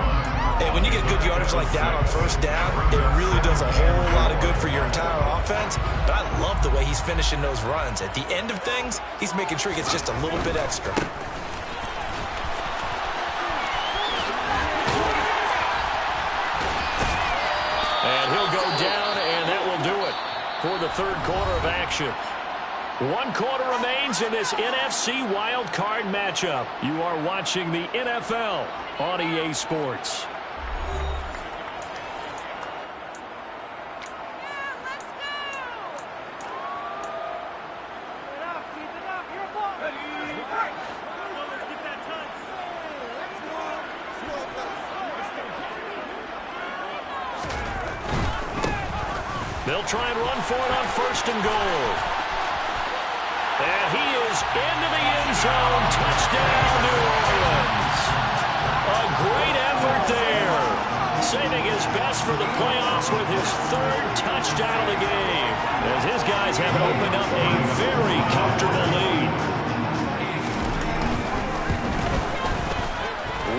[SPEAKER 7] Hey, when you get good yardage like that on 1st down, it really does a whole lot of good for your entire offense. But I love the way he's finishing those runs. At the end of things, he's making sure he gets just a little bit extra.
[SPEAKER 6] And he'll go down, and that will do it for the 3rd quarter of action. 1 quarter remains in this NFC wild card matchup. You are watching the NFL on EA Sports. They'll try and run for it on 1st and goal. And he is into the end zone. Touchdown, New Orleans. A great effort there. saving his best for the playoffs with his 3rd touchdown of the game, as his guys have opened up a very comfortable lead.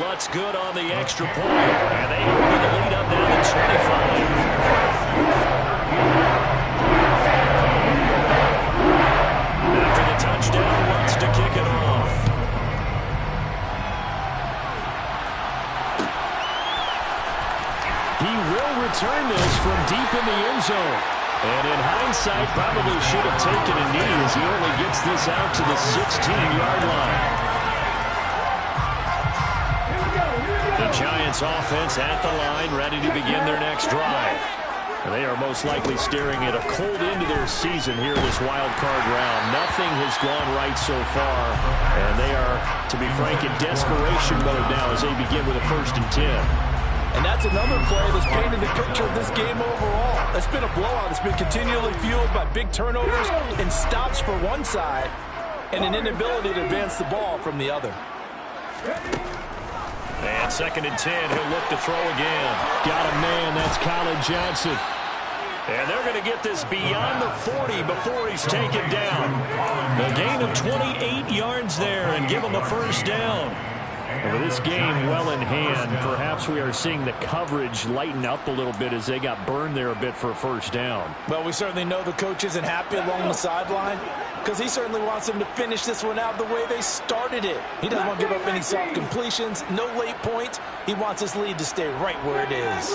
[SPEAKER 6] Lutz good on the extra point, and they open the lead up now to 25. After the touchdown, Lutz to kick it off. He will return this from deep in the end zone. And in hindsight, probably should have taken a knee as he only gets this out to the 16-yard line. The Giants offense at the line, ready to begin their next drive. They are most likely staring at a cold end to their season here this wild card round. Nothing has gone right so far, and they are, to be frank, in desperation mode now as they begin with a 1st and 10.
[SPEAKER 8] And that's another play that's painted the picture of this game overall. It's been a blowout. It's been continually fueled by big turnovers and stops for one side and an inability to advance the ball from the other.
[SPEAKER 6] And 2nd and 10, he'll look to throw again. Got a man, that's Colin Johnson. And they're going to get this beyond the 40 before he's taken down. A gain of 28 yards there and give him a 1st down. And with this game well in hand, perhaps we are seeing the coverage lighten up a little bit as they got burned there a bit for a 1st down.
[SPEAKER 8] Well, we certainly know the coach isn't happy along the sideline because he certainly wants them to finish this one out the way they started it. He doesn't want to give up any soft completions, no late points. He wants his lead to stay right where it is.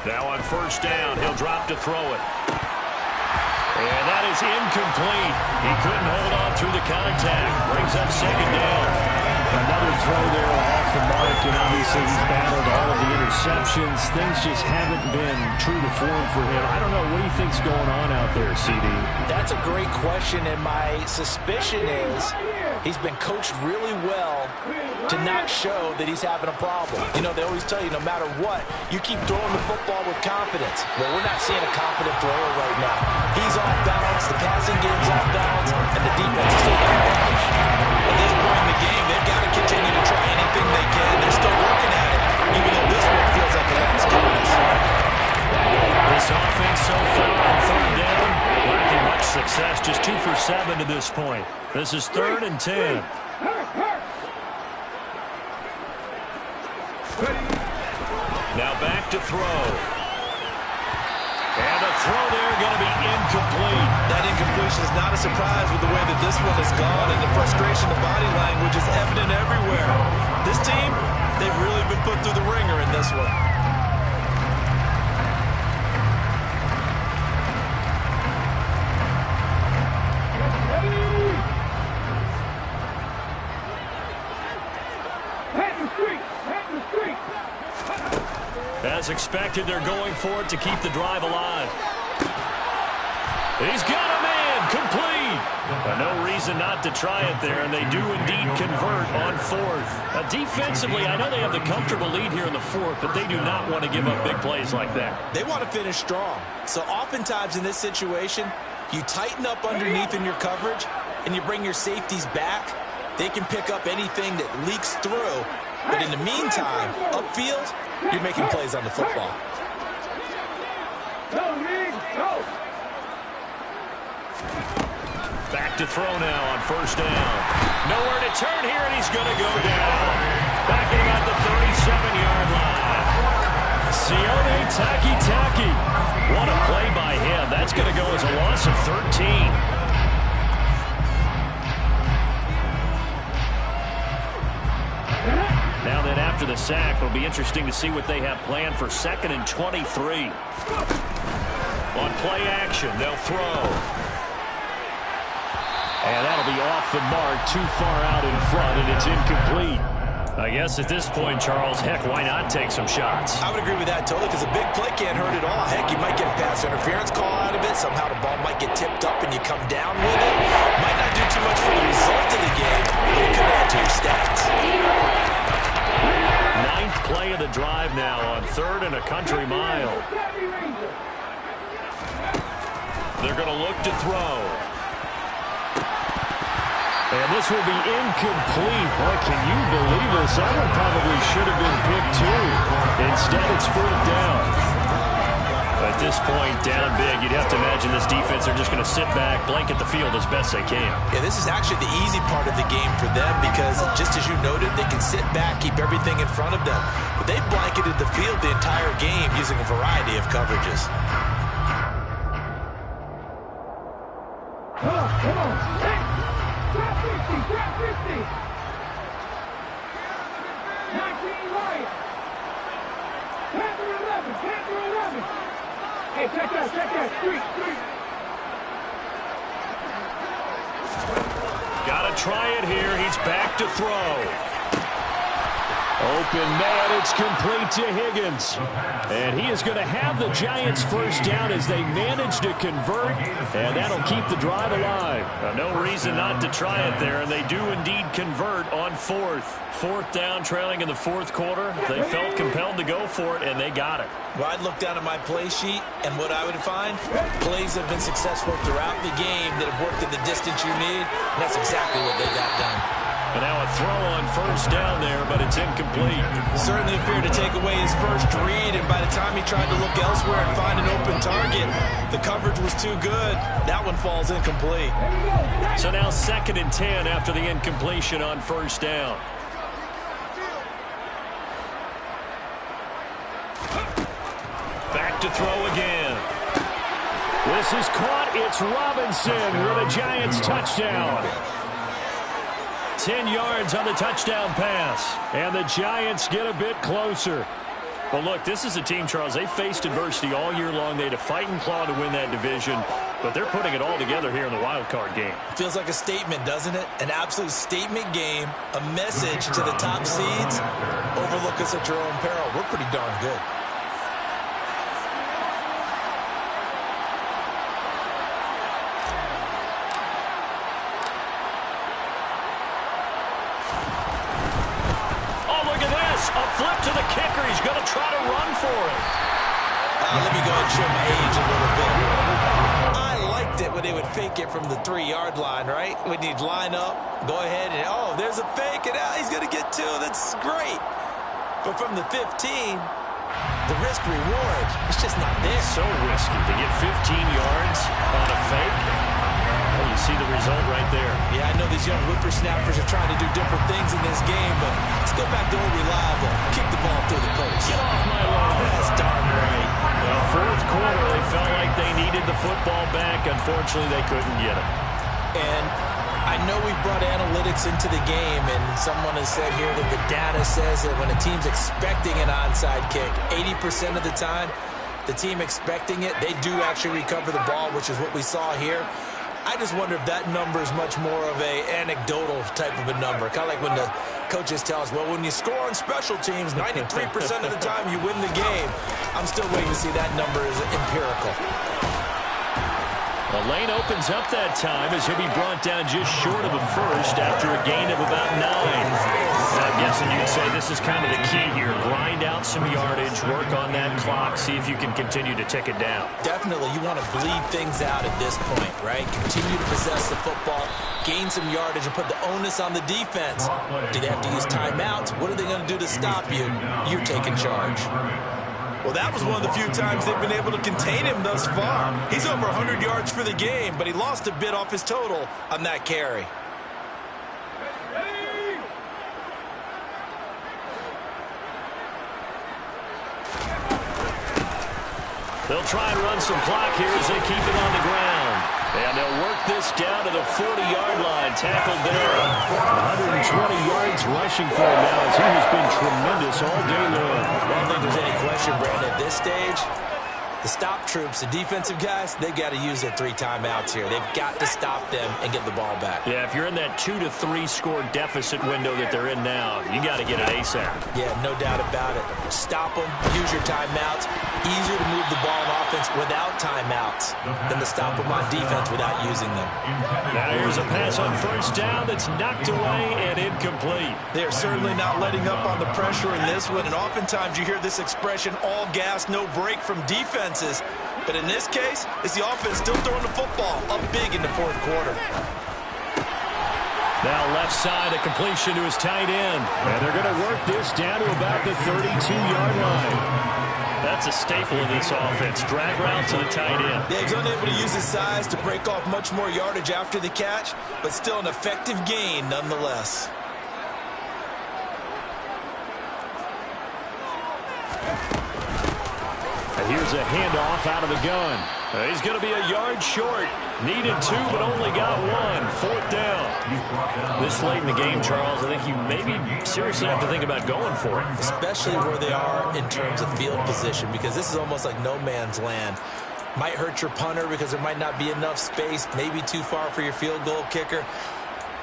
[SPEAKER 6] Now on 1st down, he'll drop to throw it. And that is incomplete. He couldn't hold on through the contact. Brings up 2nd down. Another throw there off the mark, and obviously he's battled all of the interceptions. Things just haven't been true to form for him. I don't know. What do you think's going on out there, CD?
[SPEAKER 8] That's a great question, and my suspicion is he's been coached really well to not show that he's having a problem. You know, they always tell you no matter what, you keep throwing the football with confidence. Well, we're not seeing a confident thrower right now. He's off balance, the passing game's off balance, and the defense is taking advantage. At this point in the game, they've got to continue to try anything they can. They're still working at it, even though this one feels like the last pass.
[SPEAKER 6] This offense so far on 3rd down, lacking much success, just 2 for 7 to this point. This is 3rd and 10. Now back to throw. And the throw there going to be incomplete.
[SPEAKER 8] That incompletion is not a surprise with the way that this one has gone, and the frustration of body language is evident everywhere. This team, they've really been put through the ringer in this one.
[SPEAKER 6] As expected, they're going for it to keep the drive alive. He's got a man, complete. No reason not to try it there, and they do indeed convert on 4th. Defensively, I know they have the comfortable lead here in the 4th, but they do not want to give up big plays like that.
[SPEAKER 8] They want to finish strong. So oftentimes in this situation, you tighten up underneath in your coverage, and you bring your safeties back. They can pick up anything that leaks through. But in the meantime, upfield, you're making plays on the football.
[SPEAKER 6] Back to throw now on 1st down. Nowhere to turn here, and he's going to go down. Back at about the 37-yard line. Sione Takitaki. What a play by him. That's going to go as a loss of 13. Now then, after the sack, it'll be interesting to see what they have planned for 2nd and 23. On play action, they'll throw. And that'll be off the mark, too far out in front, and it's incomplete. I guess at this point, Charles, heck, why not take some shots?
[SPEAKER 8] I would agree with that totally, because a big play can't hurt at all. Heck, you might get a pass interference call out of it. Somehow the ball might get tipped up and you come down with it. Might not do too much for the result of the game, but it could add to your stats.
[SPEAKER 6] 9th play of the drive now on 3rd and a country mile. They're going to look to throw. And this will be incomplete. Boy, can you believe this? That one probably should have been picked too. Instead, it's 4th down. At this point, down big, you'd have to imagine this defense are just going to sit back, blanket the field as best they can.
[SPEAKER 7] Yeah, this is actually the easy part of the game for them because, just as you noted, they can sit back, keep everything in front of them. But they've blanketed the field the entire game using a variety of coverages.
[SPEAKER 9] Come on. Hey, drop 50. 19 right. Panther 11. Hey, check that. Street.
[SPEAKER 6] Got to try it here. He's back to throw. Open man, it's complete to Higgins. And he is going to have the Giants first down as they manage to convert, and that'll keep the drive alive. No reason not to try it there, and they do indeed convert on 4th. 4th down, trailing in the 4th quarter. They felt compelled to go for it, and they got it.
[SPEAKER 7] Well, I'd look down at my play sheet, and what I would find, plays have been successful throughout the game that have worked in the distance you need, and that's exactly what they got done.
[SPEAKER 6] And now a throw on 1st down there, but it's incomplete.
[SPEAKER 7] Certainly appeared to take away his first read, and by the time he tried to look elsewhere and find an open target, the coverage was too good. That one falls incomplete.
[SPEAKER 6] So now 2nd and 10 after the incompletion on 1st down. Back to throw again. This is caught. It's Robinson with a Giants touchdown. 10 yards on the touchdown pass. And the Giants get a bit closer. Well, look, this is a team, Charles, they faced adversity all year long. They had to fight and claw to win that division, but they're putting it all together here in the wild card game.
[SPEAKER 7] Feels like a statement, doesn't it? An absolute statement game, a message to the top seeds. Overlook us at your own peril. We're pretty darn good.
[SPEAKER 6] A flip to the kicker. He's going to try to run for it.
[SPEAKER 7] Let me go ahead and show my age a little bit. I liked it when they would fake it from the 3-yard line, right? When you'd line up, go ahead and, oh, there's a fake, and he's going to get 2. That's great. But from the 15, the risk-reward, it's just not there.
[SPEAKER 6] So risky to get 15 yards on a fake. Well, you see the result right there.
[SPEAKER 7] Yeah, I know these young whippersnappers are trying to do different things in this game, but let's go back to old reliable. Kick the ball through the post.
[SPEAKER 6] Get off my lawn.
[SPEAKER 7] That's darn right.
[SPEAKER 6] Well, 4th quarter, they felt like they needed the football back. Unfortunately, they couldn't get it.
[SPEAKER 7] And I know we've brought analytics into the game, and someone has said here that the data says that when a team's expecting an onside kick, 80% of the time, the team expecting it, they do actually recover the ball, which is what we saw here. I just wonder if that number is much more of a anecdotal type of a number. Kind of like when the coaches tell us, well, when you score on special teams, 93% of the time you win the game. I'm still waiting to see that number is empirical.
[SPEAKER 6] The lane opens up that time as he'll be brought down just short of the 1st after a gain of about 9. I'm guessing you'd say this is kind of the key here. Grind out some yardage, work on that clock, see if you can continue to tick it down.
[SPEAKER 7] Definitely, you want to bleed things out at this point, right? Continue to possess the football, gain some yardage, and put the onus on the defense. Do they have to use timeouts? What are they going to do to stop you? You're taking charge. Well, that was one of the few times they've been able to contain him thus far. He's over 100 yards for the game, but he lost a bit off his total on that carry.
[SPEAKER 6] They'll try and run some clock here as they keep it on the ground. And they'll work this down to the 40-yard line. Tackled there. 120 yards rushing for him now as he has been tremendous all day long.
[SPEAKER 7] I don't think there's any question, Brandon, at this stage. The stop troops, the defensive guys, they got to use their 3 timeouts here. They've got to stop them and get the ball back.
[SPEAKER 6] Yeah, if you're in that 2 to 3 score deficit window that they're in now, you got to get it ASAP.
[SPEAKER 7] Yeah, no doubt about it. Stop them, use your timeouts. Easier to move the ball on offense without timeouts than to stop them on defense without using them.
[SPEAKER 6] Now here's a pass on 1st down that's knocked away and incomplete.
[SPEAKER 7] They're certainly not letting up on the pressure in this one, and oftentimes you hear this expression, all gas, no break from defenses. But in this case, it's the offense still throwing the football up big in the 4th quarter.
[SPEAKER 6] Now left side, a completion to his tight end. And they're going to work this down to about the 32-yard line. That's a staple of this offense. Drag route to the tight end.
[SPEAKER 7] Yeah, he's unable to use his size to break off much more yardage after the catch, but still an effective gain nonetheless.
[SPEAKER 6] And here's a handoff out of the gun. He's going to be a yard short. Needed 2, but only got 1. 4th down. This late in the game, Charles, I think you maybe seriously have to think about going for it.
[SPEAKER 7] Especially where they are in terms of field position, because this is almost like no man's land. Might hurt your punter because there might not be enough space, maybe too far for your field goal kicker.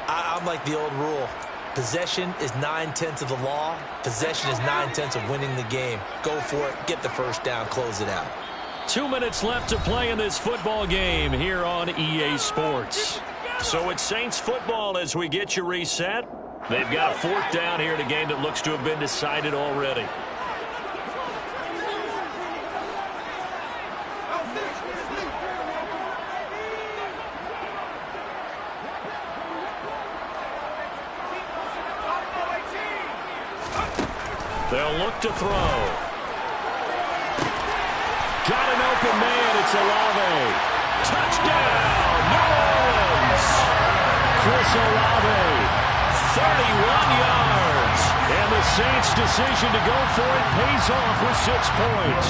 [SPEAKER 7] I'm like the old rule. Possession is 9/10 of the law. Possession is 9/10 of winning the game. Go for it. Get the first down. Close it out.
[SPEAKER 6] 2 minutes left to play in this football game here on EA Sports. So it's Saints football as we get you reset. They've got a 4th down here in a game that looks to have been decided already. They'll look to throw. Got an open man. It's Olave. Touchdown, New Orleans. Chris Olave, 31 yards. And the Saints' decision to go for it pays off with 6 points.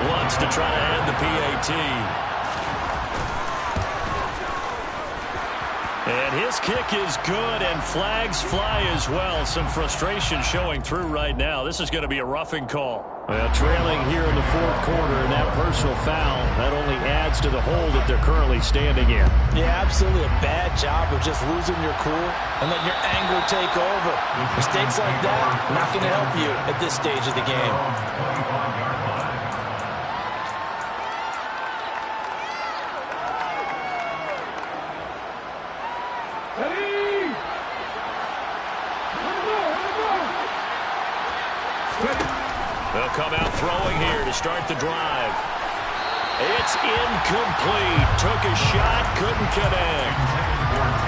[SPEAKER 6] Wants to try to add the PAT. And his kick is good, and flags fly as well. Some frustration showing through right now. This is going to be a roughing call. Well, trailing here in the 4th quarter, and that personal foul, that only adds to the hole that they're currently standing in.
[SPEAKER 7] Yeah, absolutely a bad job of just losing your cool and letting your anger take over. Mistakes like that, not going to help you at this stage of the game.
[SPEAKER 6] They'll come out throwing here to start the drive. It's incomplete. Took a shot, couldn't connect.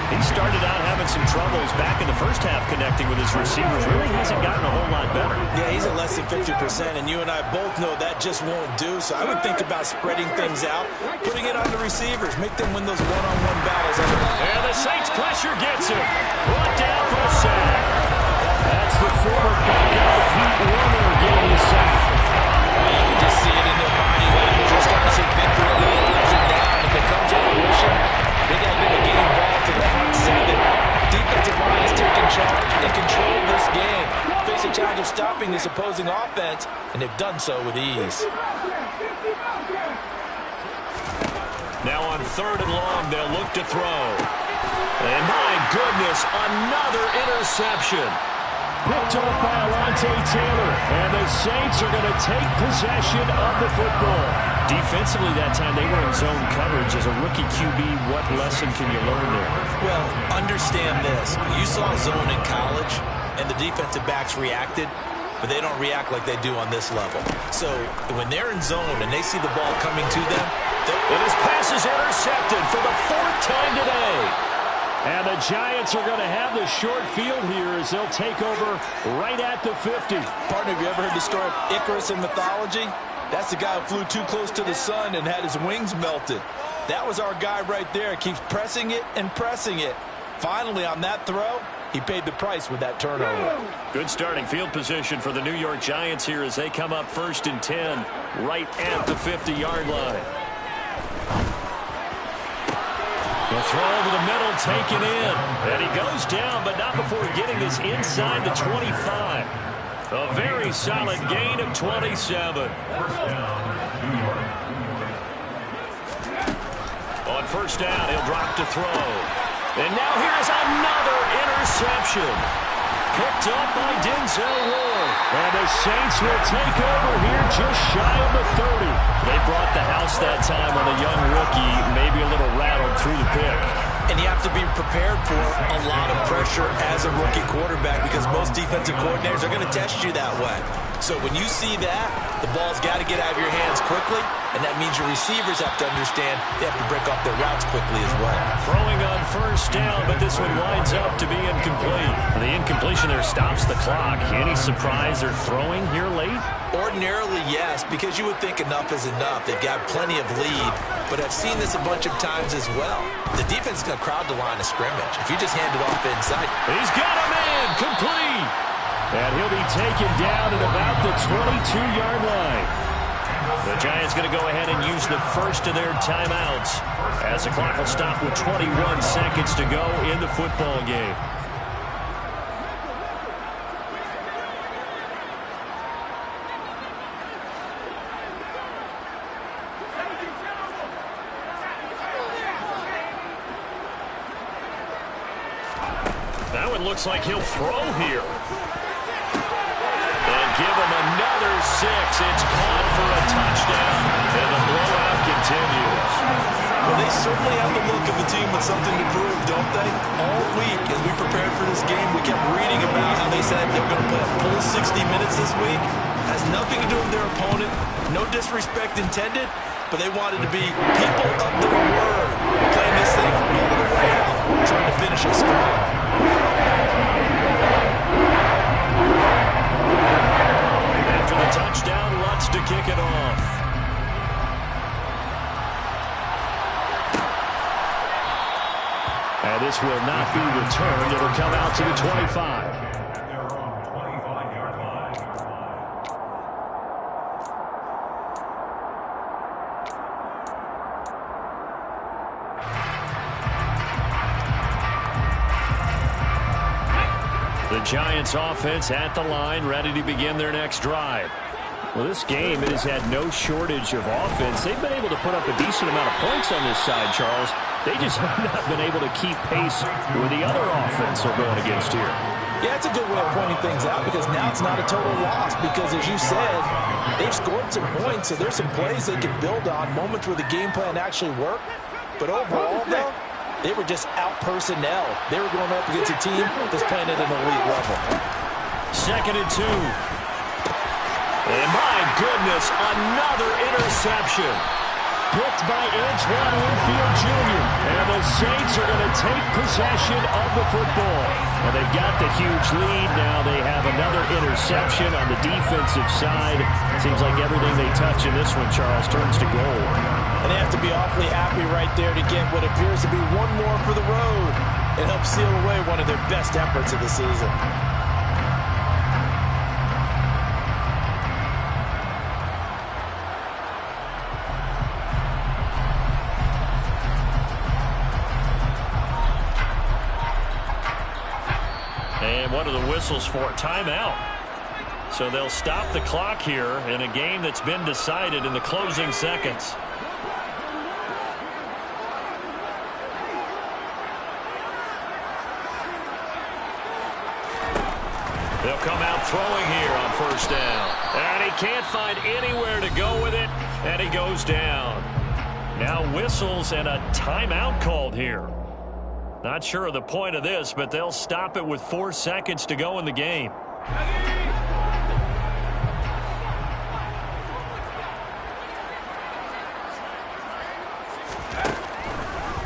[SPEAKER 6] He started out having some troubles back in the first half connecting with his receivers. Really hasn't gotten a whole lot better.
[SPEAKER 7] Yeah, he's at less than 50%, and you and I both know that just won't do. So I would think about spreading things out, putting it on the receivers, make them win those one-on-one battles.
[SPEAKER 6] And the Saints pressure gets him. Brought down for a sack. That's the former Buckeye Pete Warner getting the sack.
[SPEAKER 7] You can just see it in their body language. They're starting to see victory realize it down. If it comes to fruition, they got to get the game ball to the front 7. Defensive line is taking charge. They control this game. Face a challenge of stopping this opposing offense, and they've done so with ease.
[SPEAKER 6] Now on 3rd and long, they'll look to throw. And my goodness, another interception. Picked up by Alontae Taylor. And the Saints are going to take possession of the football. Defensively that time, they were in zone coverage. As a rookie QB, what lesson can you learn there?
[SPEAKER 7] Well, understand this. You saw zone in college, and the defensive backs reacted, but they don't react like they do on this level. So when they're in zone and they see the ball coming to them,
[SPEAKER 6] and his pass is intercepted for the 4th time today. And the Giants are going to have the short field here as they'll take over right at the 50.
[SPEAKER 7] Partner, have you ever heard the story of Icarus in mythology? That's the guy who flew too close to the sun and had his wings melted. That was our guy right there. Keeps pressing it and pressing it. Finally, on that throw, he paid the price with that turnover.
[SPEAKER 6] Good starting field position for the New York Giants here as they come up 1st and 10 right at the 50-yard line. The throw over the middle, taken in. And he goes down, but not before getting this inside the 25. A very solid gain of 27. On 1st down, he'll drop to throw. And now here's another interception. Picked up by Denzel Ward. And the Saints will take over here just shy of the 30. They brought the house that time on a young rookie, maybe a little rattled through the pick.
[SPEAKER 7] And you have to be prepared for a lot of pressure as a rookie quarterback because most defensive coordinators are going to test you that way. So when you see that, the ball's got to get out of your hands quickly.
[SPEAKER 8] and that means your receivers have to understand they have to break off their routes quickly as well.
[SPEAKER 6] Throwing on first down, but this one winds up to be incomplete. The incompletion there stops the clock. Any surprise they're throwing here late?
[SPEAKER 8] Ordinarily, yes, because you would think enough is enough. They've got plenty of lead, but I've seen this a bunch of times as well. The defense is going to crowd the line of scrimmage. If you just hand it off inside.
[SPEAKER 6] He's got a man, complete. And he'll be taken down at about the 22-yard line. The Giants going to go ahead and use the first of their timeouts as the clock will stop with 21 seconds to go in the football game. That one looks like he'll throw here. And give him another 6. It's caught for a touchdown, and the blowout continues.
[SPEAKER 8] Well, they certainly have the look of a team with something to prove, don't they? All week, as we prepared for this game, we kept reading about how they said they're going to play a full 60 minutes this week. Has nothing to do with their opponent. No disrespect intended, but they wanted to be people of their word, playing this thing all the way out, trying to finish it strong.
[SPEAKER 6] After the touchdown, Lutz to kick it off. And this will not be returned. It'll come out to the 25. The Giants offense at the line, ready to begin their next drive. Well, this game, it has had no shortage of offense. They've been able to put up a decent amount of points on this side, Charles. They just have not been able to keep pace with the other offense they're going against here.
[SPEAKER 8] Yeah, it's a good way of pointing things out because now it's not a total loss because, as you said, they've scored some points, so there's some plays they can build on, moments where the game plan actually worked. But overall, though, they were just out-personnel. They were going up against a team that's playing at an elite level.
[SPEAKER 6] 2nd and 2. And my goodness, another interception. Picked by Antoine Winfield Jr. And the Saints are going to take possession of the football. And they've got the huge lead. Now they have another interception on the defensive side. Seems like everything they touch in this one, Charles, turns to gold.
[SPEAKER 8] And they have to be awfully happy right there to get what appears to be one more for the road. It helps seal away one of their best efforts of the season.
[SPEAKER 6] And what are the whistles for? Timeout. So they'll stop the clock here in a game that's been decided in the closing seconds. They'll come out throwing here on first down. And he can't find anywhere to go with it, and he goes down. Now whistles and a timeout called here. Not sure of the point of this, but they'll stop it with 4 seconds to go in the game.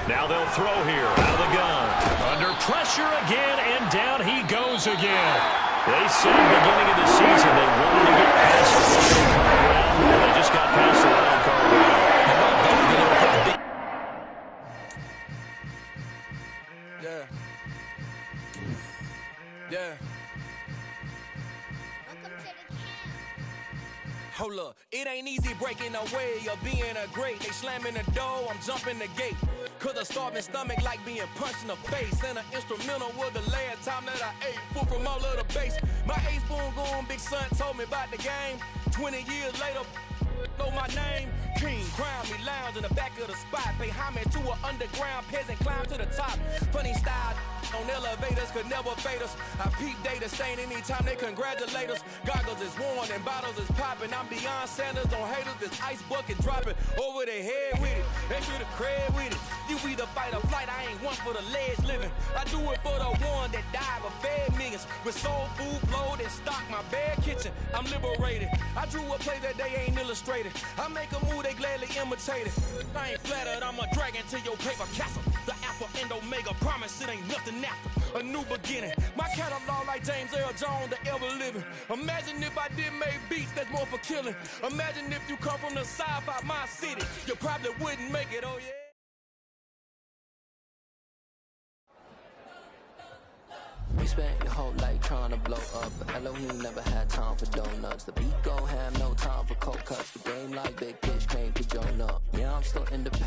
[SPEAKER 6] Now they'll throw here out of the gun. Under pressure again, and down he goes again. They said at the beginning of the season they wanted to get past the wild card round, and they just got past the wild card round.
[SPEAKER 3] Yeah. Hold up, it ain't easy breaking away or being a great. They slamming the door, I'm jumping the gate. Cause a starving stomach like being punched in the face. And an instrumental was the last time that I ate food from all of the base. My ace spoon going, big son told me about the game. 20 years later, know my name. King, crown me, lounge in the back of the spot. Pay homage to an underground peasant, climb to the top. Funny style on elevators could never fade us. I peep data stain anytime they congratulate us. Goggles is worn and bottles is popping. I'm beyond Sanders on haters. This ice bucket dropping over their head with it. They should have cred with it. You either fight or flight. I ain't one for the ledge living. I do it for the one that died but fed me. millions with soul food flowed and stock my bad kitchen. I'm liberated. I drew a play that they ain't illustrated. I make a move, they gladly imitate it. I ain't flattered, I'm a dragon to your paper castle. The Alpha and Omega, promise it ain't nothing after. A new beginning. My catalog like James Earl Jones, the ever living. Imagine if I did make beats that's more for killing. Imagine if you come from the sci-fi, my city. You probably wouldn't make it, oh yeah.
[SPEAKER 11] We spent your whole life trying to blow up, but Elohim never had time for donuts. The beat go ham, no time for cold cuts. The game like big fish came to Jonah. Yeah, I'm still independent.